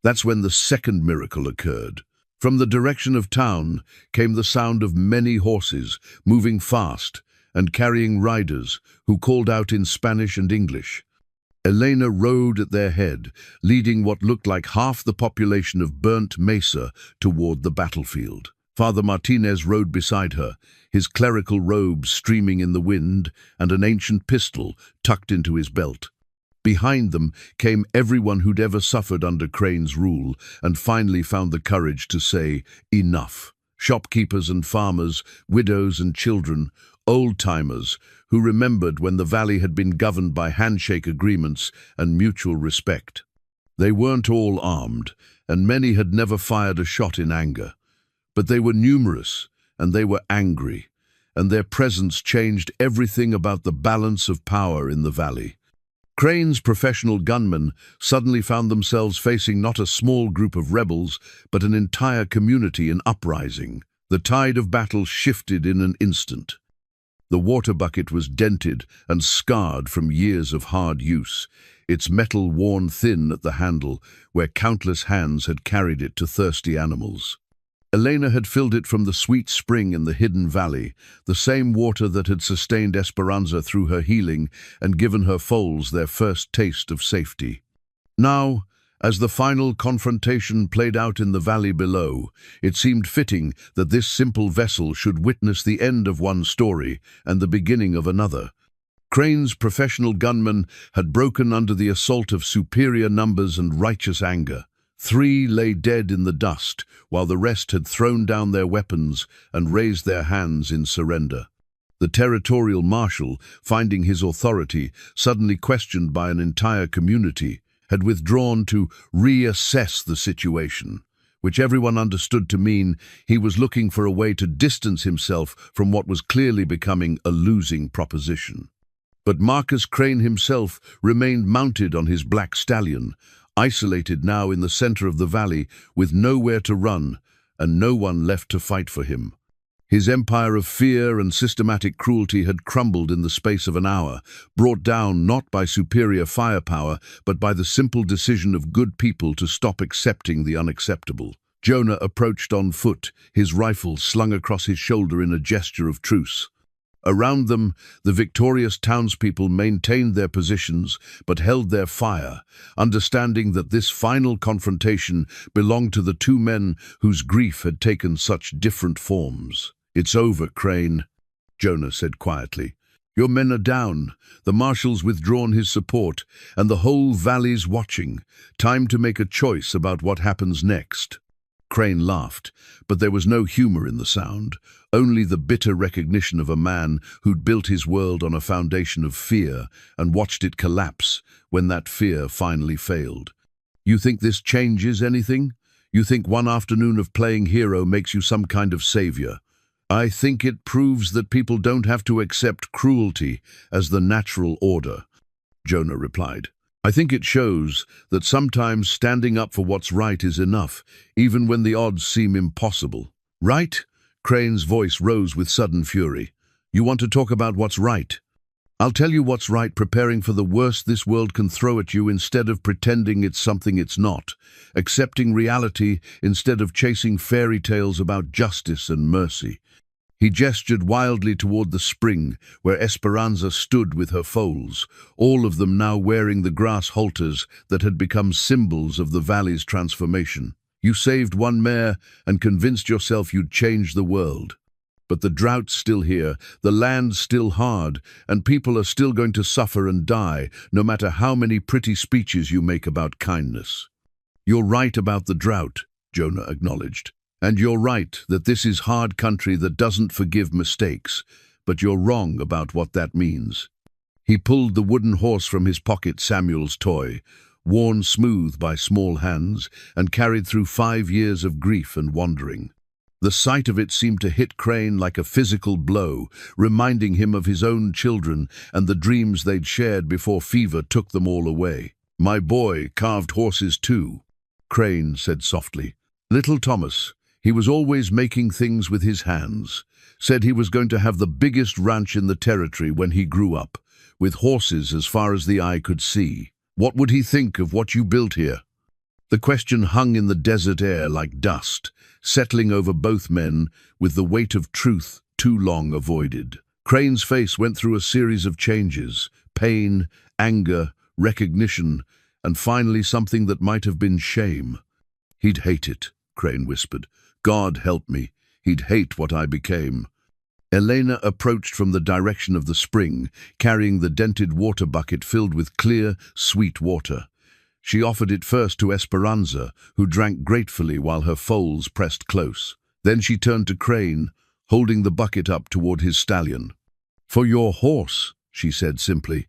That's when the second miracle occurred. From the direction of town came the sound of many horses moving fast and carrying riders who called out in Spanish and English. Elena rode at their head, leading what looked like half the population of burnt Mesa toward the battlefield. Father Martinez rode beside her, his clerical robe streaming in the wind and an ancient pistol tucked into his belt. Behind them came everyone who'd ever suffered under Crane's rule and finally found the courage to say, enough. Shopkeepers and farmers, widows and children, old-timers who remembered when the valley had been governed by handshake agreements and mutual respect. They weren't all armed, and many had never fired a shot in anger. But they were numerous, and they were angry, and their presence changed everything about the balance of power in the valley. Crane's professional gunmen suddenly found themselves facing not a small group of rebels, but an entire community in uprising. The tide of battle shifted in an instant. The water bucket was dented and scarred from years of hard use, its metal worn thin at the handle, where countless hands had carried it to thirsty animals. Elena had filled it from the sweet spring in the hidden valley, the same water that had sustained Esperanza through her healing and given her foals their first taste of safety. Now, as the final confrontation played out in the valley below, it seemed fitting that this simple vessel should witness the end of one story and the beginning of another. Crane's professional gunmen had broken under the assault of superior numbers and righteous anger. 3 lay dead in the dust, while the rest had thrown down their weapons and raised their hands in surrender. The territorial marshal, finding his authority suddenly questioned by an entire community, had withdrawn to reassess the situation, which everyone understood to mean he was looking for a way to distance himself from what was clearly becoming a losing proposition. But Marcus Crane himself remained mounted on his black stallion, isolated now in the center of the valley, with nowhere to run and no one left to fight for him. His empire of fear and systematic cruelty had crumbled in the space of an hour, brought down not by superior firepower, but by the simple decision of good people to stop accepting the unacceptable. Jonah approached on foot, his rifle slung across his shoulder in a gesture of truce. Around them, the victorious townspeople maintained their positions but held their fire, understanding that this final confrontation belonged to the two men whose grief had taken such different forms. "It's over, Crane," Jonah said quietly. "Your men are down, the marshal's withdrawn his support, and the whole valley's watching. Time to make a choice about what happens next." Crane laughed, but there was no humor in the sound, only the bitter recognition of a man who'd built his world on a foundation of fear and watched it collapse when that fear finally failed. "You think this changes anything? You think one afternoon of playing hero makes you some kind of savior?" "I think it proves that people don't have to accept cruelty as the natural order," Jonah replied. "I think it shows that sometimes standing up for what's right is enough, even when the odds seem impossible." "Right?" Crane's voice rose with sudden fury. "You want to talk about what's right? I'll tell you what's right, preparing for the worst this world can throw at you instead of pretending it's something it's not, accepting reality instead of chasing fairy tales about justice and mercy." He gestured wildly toward the spring, where Esperanza stood with her foals, all of them now wearing the grass halters that had become symbols of the valley's transformation. "You saved one mare and convinced yourself you'd change the world. But the drought's still here, the land's still hard, and people are still going to suffer and die, no matter how many pretty speeches you make about kindness." "You're right about the drought," Jonah acknowledged. "And you're right that this is hard country that doesn't forgive mistakes, but you're wrong about what that means." He pulled the wooden horse from his pocket, Samuel's toy, worn smooth by small hands and carried through 5 years of grief and wandering. The sight of it seemed to hit Crane like a physical blow, reminding him of his own children and the dreams they'd shared before fever took them all away. "My boy carved horses too," Crane said softly. "Little Thomas, He was always making things with his hands. Said he was going to have the biggest ranch in the territory when he grew up, with horses as far as the eye could see. What would he think of what you built here? The question hung in the desert air like dust, settling over both men with the weight of truth too long avoided. Crane's face went through a series of changes: pain, anger, recognition, and finally something that might have been shame. He'd hate it, Crane whispered. God help me, he'd hate what I became. Elena approached from the direction of the spring, carrying the dented water bucket filled with clear, sweet water. She offered it first to Esperanza, who drank gratefully while her foals pressed close. Then she turned to Crane, holding the bucket up toward his stallion. "For your horse," she said simply.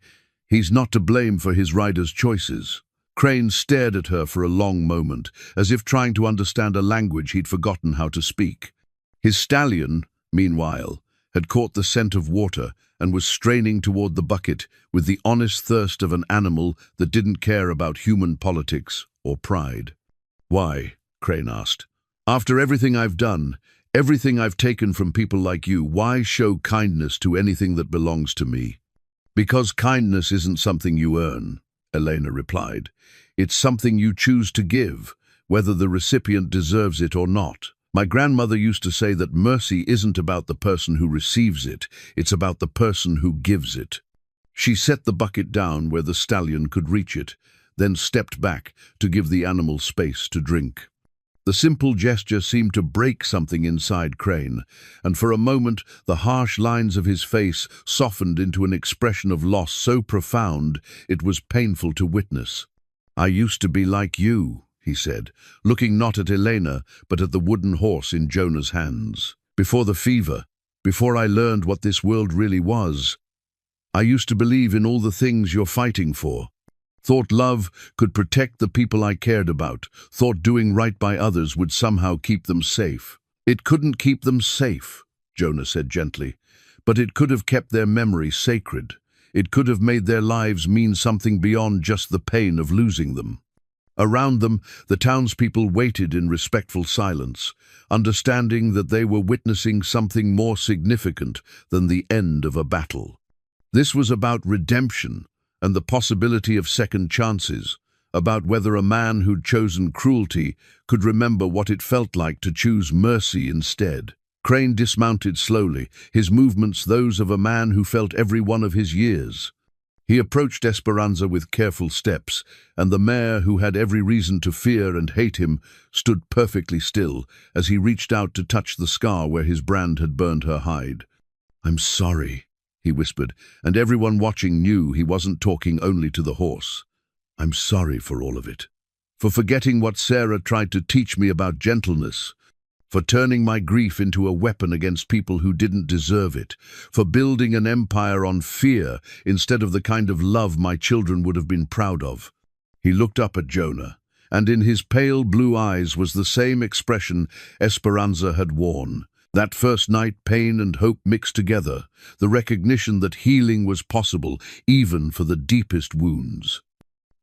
"He's not to blame for his rider's choices." Crane stared at her for a long moment, as if trying to understand a language he'd forgotten how to speak. His stallion, meanwhile, had caught the scent of water and was straining toward the bucket with the honest thirst of an animal that didn't care about human politics or pride. "Why?" Crane asked. "After everything I've done, everything I've taken from people like you, why show kindness to anything that belongs to me?" "Because kindness isn't something you earn," Elena replied. "It's something you choose to give, whether the recipient deserves it or not. My grandmother used to say that mercy isn't about the person who receives it, it's about the person who gives it." She set the bucket down where the stallion could reach it, then stepped back to give the animal space to drink. The simple gesture seemed to break something inside Crane, and for a moment the harsh lines of his face softened into an expression of loss so profound it was painful to witness. "I used to be like you," he said, looking not at Elena, but at the wooden horse in Jonah's hands. "Before the fever, before I learned what this world really was, I used to believe in all the things you're fighting for. Thought love could protect the people I cared about, thought doing right by others would somehow keep them safe." "It couldn't keep them safe," Jonah said gently, "but it could have kept their memory sacred. It could have made their lives mean something beyond just the pain of losing them." Around them, the townspeople waited in respectful silence, understanding that they were witnessing something more significant than the end of a battle. This was about redemption and the possibility of second chances, about whether a man who'd chosen cruelty could remember what it felt like to choose mercy instead. Crane dismounted slowly, his movements those of a man who felt every one of his years. He approached Esperanza with careful steps, and the mare, who had every reason to fear and hate him, stood perfectly still as he reached out to touch the scar where his brand had burned her hide. "I'm sorry," he whispered, and everyone watching knew he wasn't talking only to the horse. "I'm sorry for all of it. For forgetting what Sarah tried to teach me about gentleness. For turning my grief into a weapon against people who didn't deserve it. For building an empire on fear instead of the kind of love my children would have been proud of." He looked up at Jonah, and in his pale blue eyes was the same expression Esperanza had worn. That first night, pain and hope mixed together, the recognition that healing was possible, even for the deepest wounds.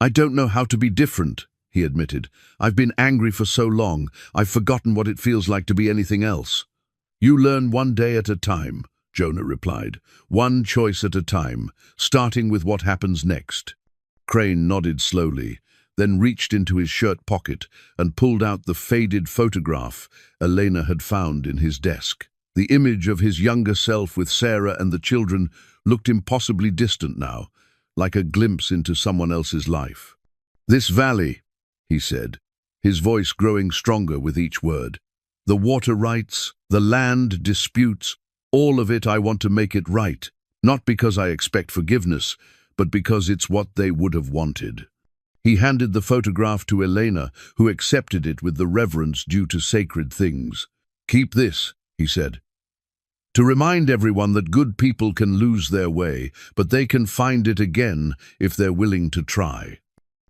"I don't know how to be different," he admitted. "I've been angry for so long, I've forgotten what it feels like to be anything else." "You learn one day at a time," Jonah replied. "One choice at a time, starting with what happens next." Crane nodded slowly, then reached into his shirt pocket and pulled out the faded photograph Elena had found in his desk. The image of his younger self with Sarah and the children looked impossibly distant now, like a glimpse into someone else's life. "This valley," he said, his voice growing stronger with each word. "The water rights, the land disputes, all of it I want to make it right, not because I expect forgiveness, but because it's what they would have wanted." He handed the photograph to Elena, who accepted it with the reverence due to sacred things. "Keep this," he said, "to remind everyone that good people can lose their way, but they can find it again if they're willing to try."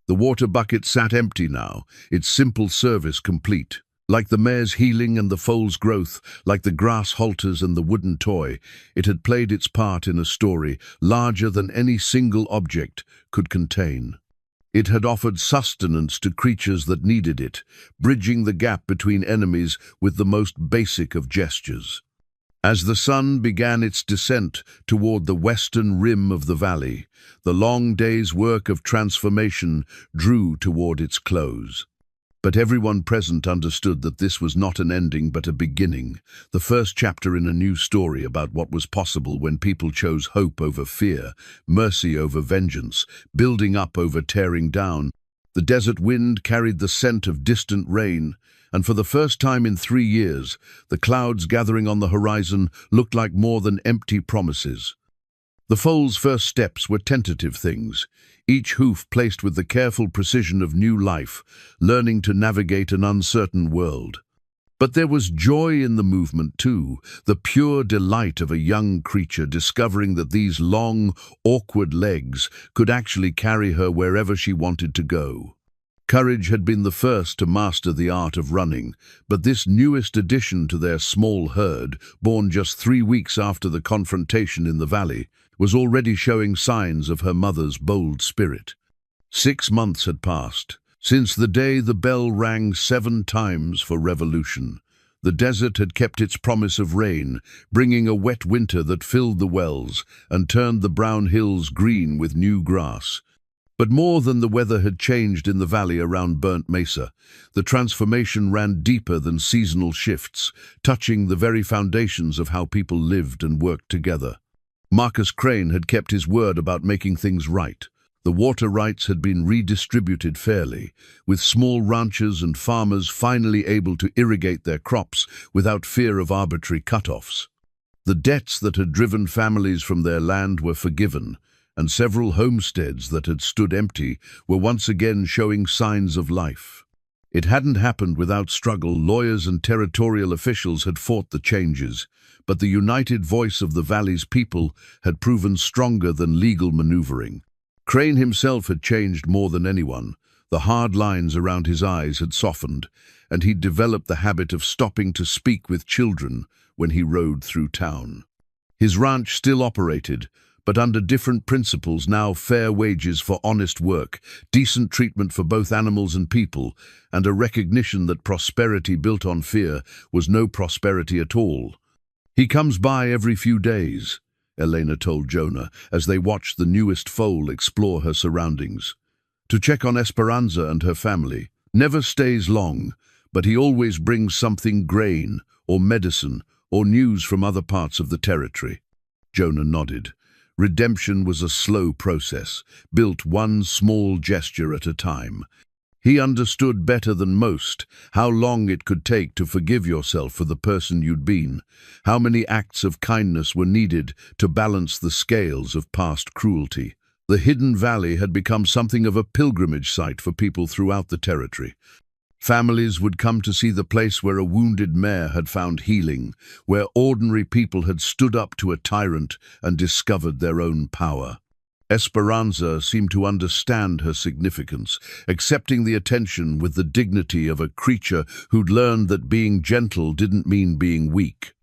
The water bucket sat empty now, its simple service complete. Like the mare's healing and the foal's growth, like the grass halters and the wooden toy, it had played its part in a story larger than any single object could contain. It had offered sustenance to creatures that needed it, bridging the gap between enemies with the most basic of gestures. As the sun began its descent toward the western rim of the valley, the long day's work of transformation drew toward its close. But everyone present understood that this was not an ending but a beginning, the first chapter in a new story about what was possible when people chose hope over fear, mercy over vengeance, building up over tearing down. The desert wind carried the scent of distant rain, and for the first time in 3 years, the clouds gathering on the horizon looked like more than empty promises. The foal's first steps were tentative things, each hoof placed with the careful precision of new life, learning to navigate an uncertain world. But there was joy in the movement too, the pure delight of a young creature discovering that these long, awkward legs could actually carry her wherever she wanted to go. Courage had been the first to master the art of running, but this newest addition to their small herd, born just 3 weeks after the confrontation in the valley, was already showing signs of her mother's bold spirit. 6 months had passed, since the day the bell rang 7 times for revolution. The desert had kept its promise of rain, bringing a wet winter that filled the wells and turned the brown hills green with new grass. But more than the weather had changed in the valley around Burnt Mesa, the transformation ran deeper than seasonal shifts, touching the very foundations of how people lived and worked together. Marcus Crane had kept his word about making things right. The water rights had been redistributed fairly, with small ranchers and farmers finally able to irrigate their crops without fear of arbitrary cut-offs. The debts that had driven families from their land were forgiven, and several homesteads that had stood empty were once again showing signs of life. It hadn't happened without struggle. Lawyers and territorial officials had fought the changes, but the united voice of the valley's people had proven stronger than legal maneuvering. Crane himself had changed more than anyone. The hard lines around his eyes had softened, and he'd developed the habit of stopping to speak with children when he rode through town. His ranch still operated, but under different principles now: fair wages for honest work, decent treatment for both animals and people, and a recognition that prosperity built on fear was no prosperity at all. "He comes by every few days," Elena told Jonah as they watched the newest foal explore her surroundings. "To check on Esperanza and her family. Never stays long, but he always brings something: grain, or medicine, or news from other parts of the territory." Jonah nodded. Redemption was a slow process, built one small gesture at a time. He understood better than most how long it could take to forgive yourself for the person you'd been, how many acts of kindness were needed to balance the scales of past cruelty. The hidden valley had become something of a pilgrimage site for people throughout the territory. Families would come to see the place where a wounded mare had found healing, where ordinary people had stood up to a tyrant and discovered their own power. Esperanza seemed to understand her significance, accepting the attention with the dignity of a creature who'd learned that being gentle didn't mean being weak.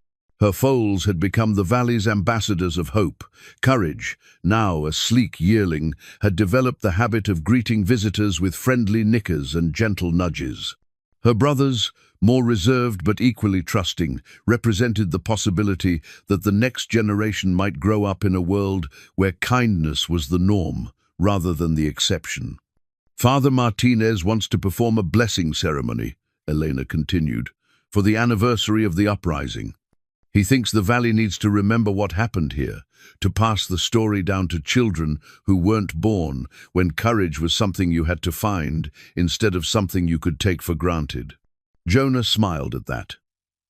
Her foals had become the valley's ambassadors of hope. Courage, now a sleek yearling, had developed the habit of greeting visitors with friendly nickers and gentle nudges. Her brothers, more reserved but equally trusting, represented the possibility that the next generation might grow up in a world where kindness was the norm rather than the exception. "Father Martinez wants to perform a blessing ceremony," Elena continued, "for the anniversary of the uprising. He thinks the valley needs to remember what happened here, to pass the story down to children who weren't born when courage was something you had to find instead of something you could take for granted." Jonah smiled at that.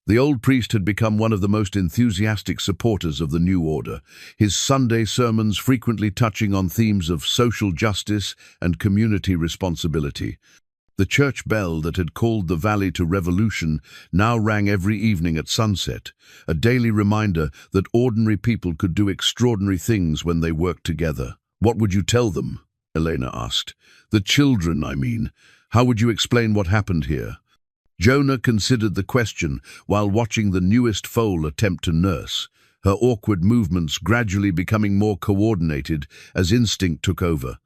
The old priest had become one of the most enthusiastic supporters of the new order, his Sunday sermons frequently touching on themes of social justice and community responsibility. The church bell that had called the valley to revolution now rang every evening at sunset, a daily reminder that ordinary people could do extraordinary things when they worked together. "What would you tell them?" Elena asked. "The children, I mean. How would you explain what happened here?" Jonah considered the question while watching the newest foal attempt to nurse, her awkward movements gradually becoming more coordinated as instinct took over.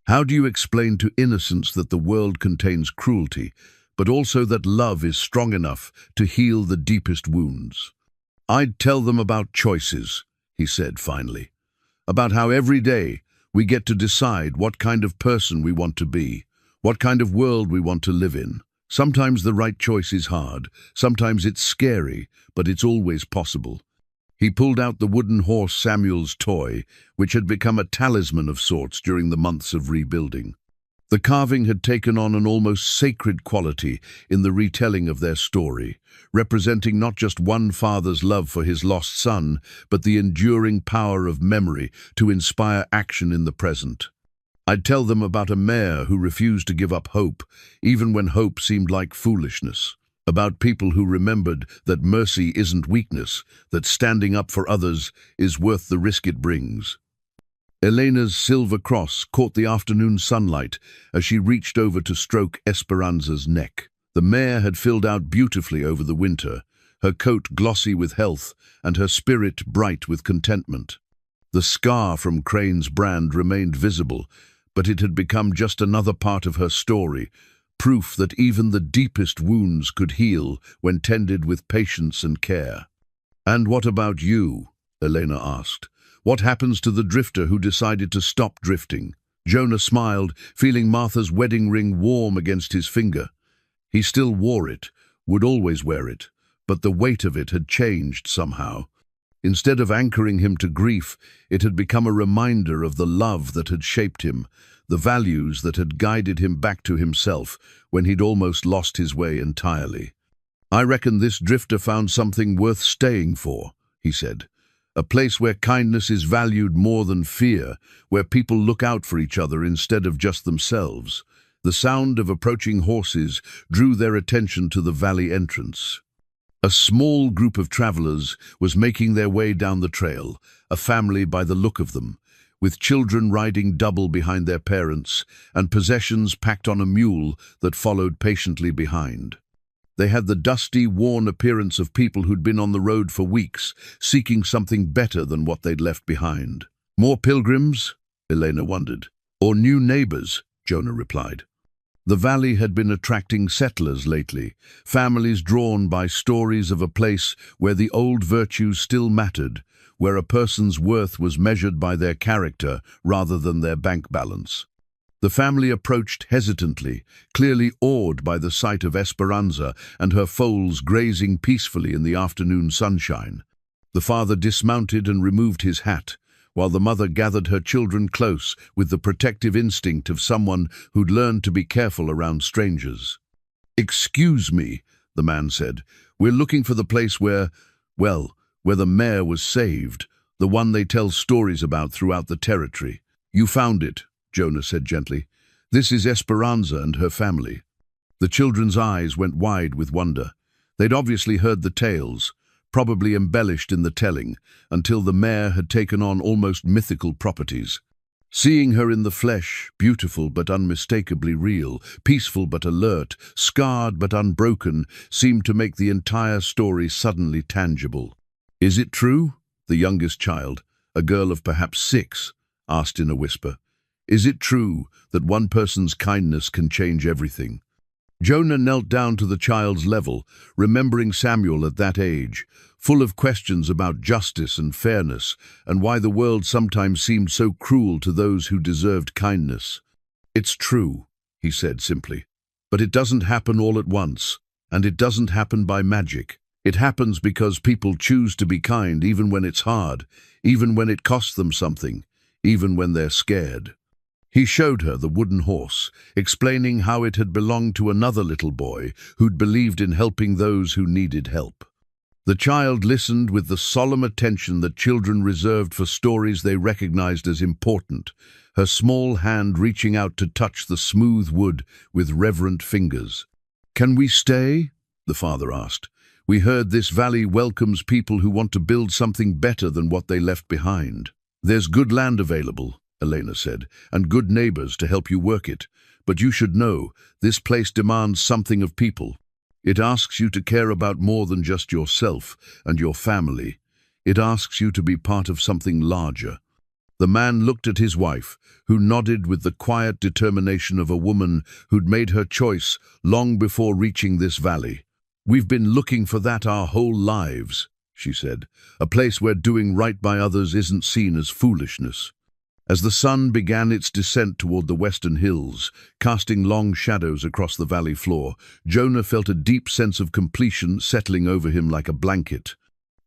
How do you explain to innocents that the world contains cruelty, but also that love is strong enough to heal the deepest wounds? I'd tell them about choices, he said finally, about how every day we get to decide what kind of person we want to be, what kind of world we want to live in. Sometimes the right choice is hard, sometimes it's scary, but it's always possible. He pulled out the wooden horse Samuel's toy, which had become a talisman of sorts during the months of rebuilding. The carving had taken on an almost sacred quality in the retelling of their story, representing not just one father's love for his lost son, but the enduring power of memory to inspire action in the present. I'd tell them about a Mare who refused to give up hope, even when hope seemed like foolishness. About people who remembered that mercy isn't weakness, that standing up for others is worth the risk it brings. Elena's silver cross caught the afternoon sunlight as she reached over to stroke Esperanza's neck. The mare had filled out beautifully over the winter, her coat glossy with health and her spirit bright with contentment. The scar from Crane's brand remained visible, but it had become just another part of her story, proof that even the deepest wounds could heal when tended with patience and care. "And what about you?" Elena asked. "What happens to the drifter who decided to stop drifting?" Jonah smiled, feeling Martha's wedding ring warm against his finger. He still wore it, would always wear it, but the weight of it had changed somehow. Instead of anchoring him to grief, it had become a reminder of the love that had shaped him, the values that had guided him back to himself when he'd almost lost his way entirely. "I reckon this drifter found something worth staying for," he said. "A place where kindness is valued more than fear, where people look out for each other instead of just themselves." The sound of approaching horses drew their attention to the valley entrance. A small group of travelers was making their way down the trail, a family by the look of them, with children riding double behind their parents and possessions packed on a mule that followed patiently behind. They had the dusty, worn appearance of people who'd been on the road for weeks, seeking something better than what they'd left behind. "More pilgrims?" Elena wondered. "Or new neighbors?" Jonah replied. The valley had been attracting settlers lately, families drawn by stories of a place where the old virtues still mattered, where a person's worth was measured by their character rather than their bank balance. The family approached hesitantly, clearly awed by the sight of Esperanza and her foals grazing peacefully in the afternoon sunshine. The father dismounted and removed his hat, while the mother gathered her children close with the protective instinct of someone who'd learned to be careful around strangers. "Excuse me," the man said. "We're looking for the place where the mare was saved, the one they tell stories about throughout the territory." "You found it," Jonah said gently. "This is Esperanza and her family." The children's eyes went wide with wonder. They'd obviously heard the tales, probably embellished in the telling, until the mare had taken on almost mythical properties. Seeing her in the flesh, beautiful but unmistakably real, peaceful but alert, scarred but unbroken, seemed to make the entire story suddenly tangible. "Is it true?" the youngest child, a girl of perhaps 6, asked in a whisper. "Is it true that one person's kindness can change everything?" Jonah knelt down to the child's level, remembering Samuel at that age, full of questions about justice and fairness, and why the world sometimes seemed so cruel to those who deserved kindness. "It's true," he said simply. "But it doesn't happen all at once, and it doesn't happen by magic. It happens because people choose to be kind even when it's hard, even when it costs them something, even when they're scared." He showed her the wooden horse, explaining how it had belonged to another little boy who'd believed in helping those who needed help. The child listened with the solemn attention that children reserved for stories they recognized as important, her small hand reaching out to touch the smooth wood with reverent fingers. "Can we stay?" the father asked. "We heard this valley welcomes people who want to build something better than what they left behind." "There's good land available," Elena said, "and good neighbors to help you work it. But you should know, this place demands something of people. It asks you to care about more than just yourself and your family. It asks you to be part of something larger." The man looked at his wife, who nodded with the quiet determination of a woman who'd made her choice long before reaching this valley. "We've been looking for that our whole lives," she said, "a place where doing right by others isn't seen as foolishness." As the sun began its descent toward the western hills, casting long shadows across the valley floor, Jonah felt a deep sense of completion settling over him like a blanket.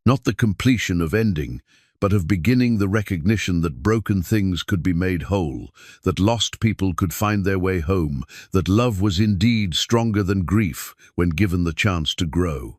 Not the completion of ending, but of beginning, the recognition that broken things could be made whole, that lost people could find their way home, that love was indeed stronger than grief when given the chance to grow.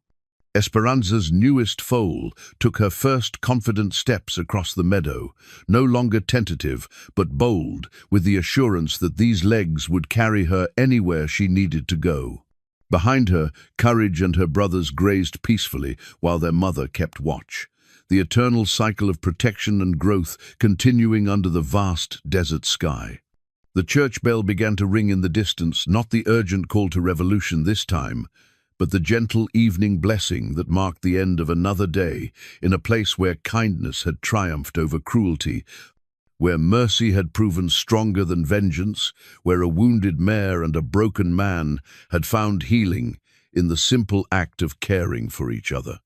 Esperanza's newest foal took her first confident steps across the meadow, no longer tentative but bold, with the assurance that these legs would carry her anywhere she needed to go. Behind her, Courage and her brothers grazed peacefully while their mother kept watch, the eternal cycle of protection and growth continuing under the vast desert sky. The church bell began to ring in the distance, not the urgent call to revolution this time, but the gentle evening blessing that marked the end of another day in a place where kindness had triumphed over cruelty, where mercy had proven stronger than vengeance, where a wounded mare and a broken man had found healing in the simple act of caring for each other.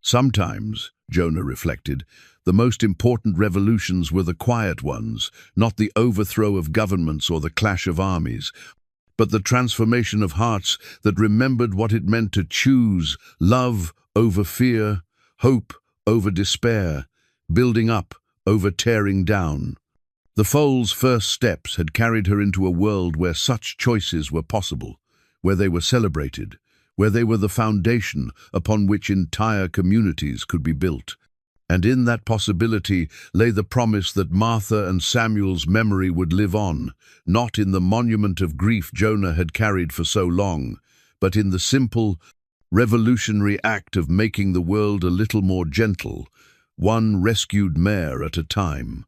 Sometimes, Jonah reflected, the most important revolutions were the quiet ones, not the overthrow of governments or the clash of armies, but the transformation of hearts that remembered what it meant to choose love over fear, hope over despair, building up over tearing down. The foal's first steps had carried her into a world where such choices were possible, where they were celebrated, where they were the foundation upon which entire communities could be built. And in that possibility lay the promise that Martha and Samuel's memory would live on, not in the monument of grief Jonah had carried for so long, but in the simple, revolutionary act of making the world a little more gentle, one rescued mare at a time.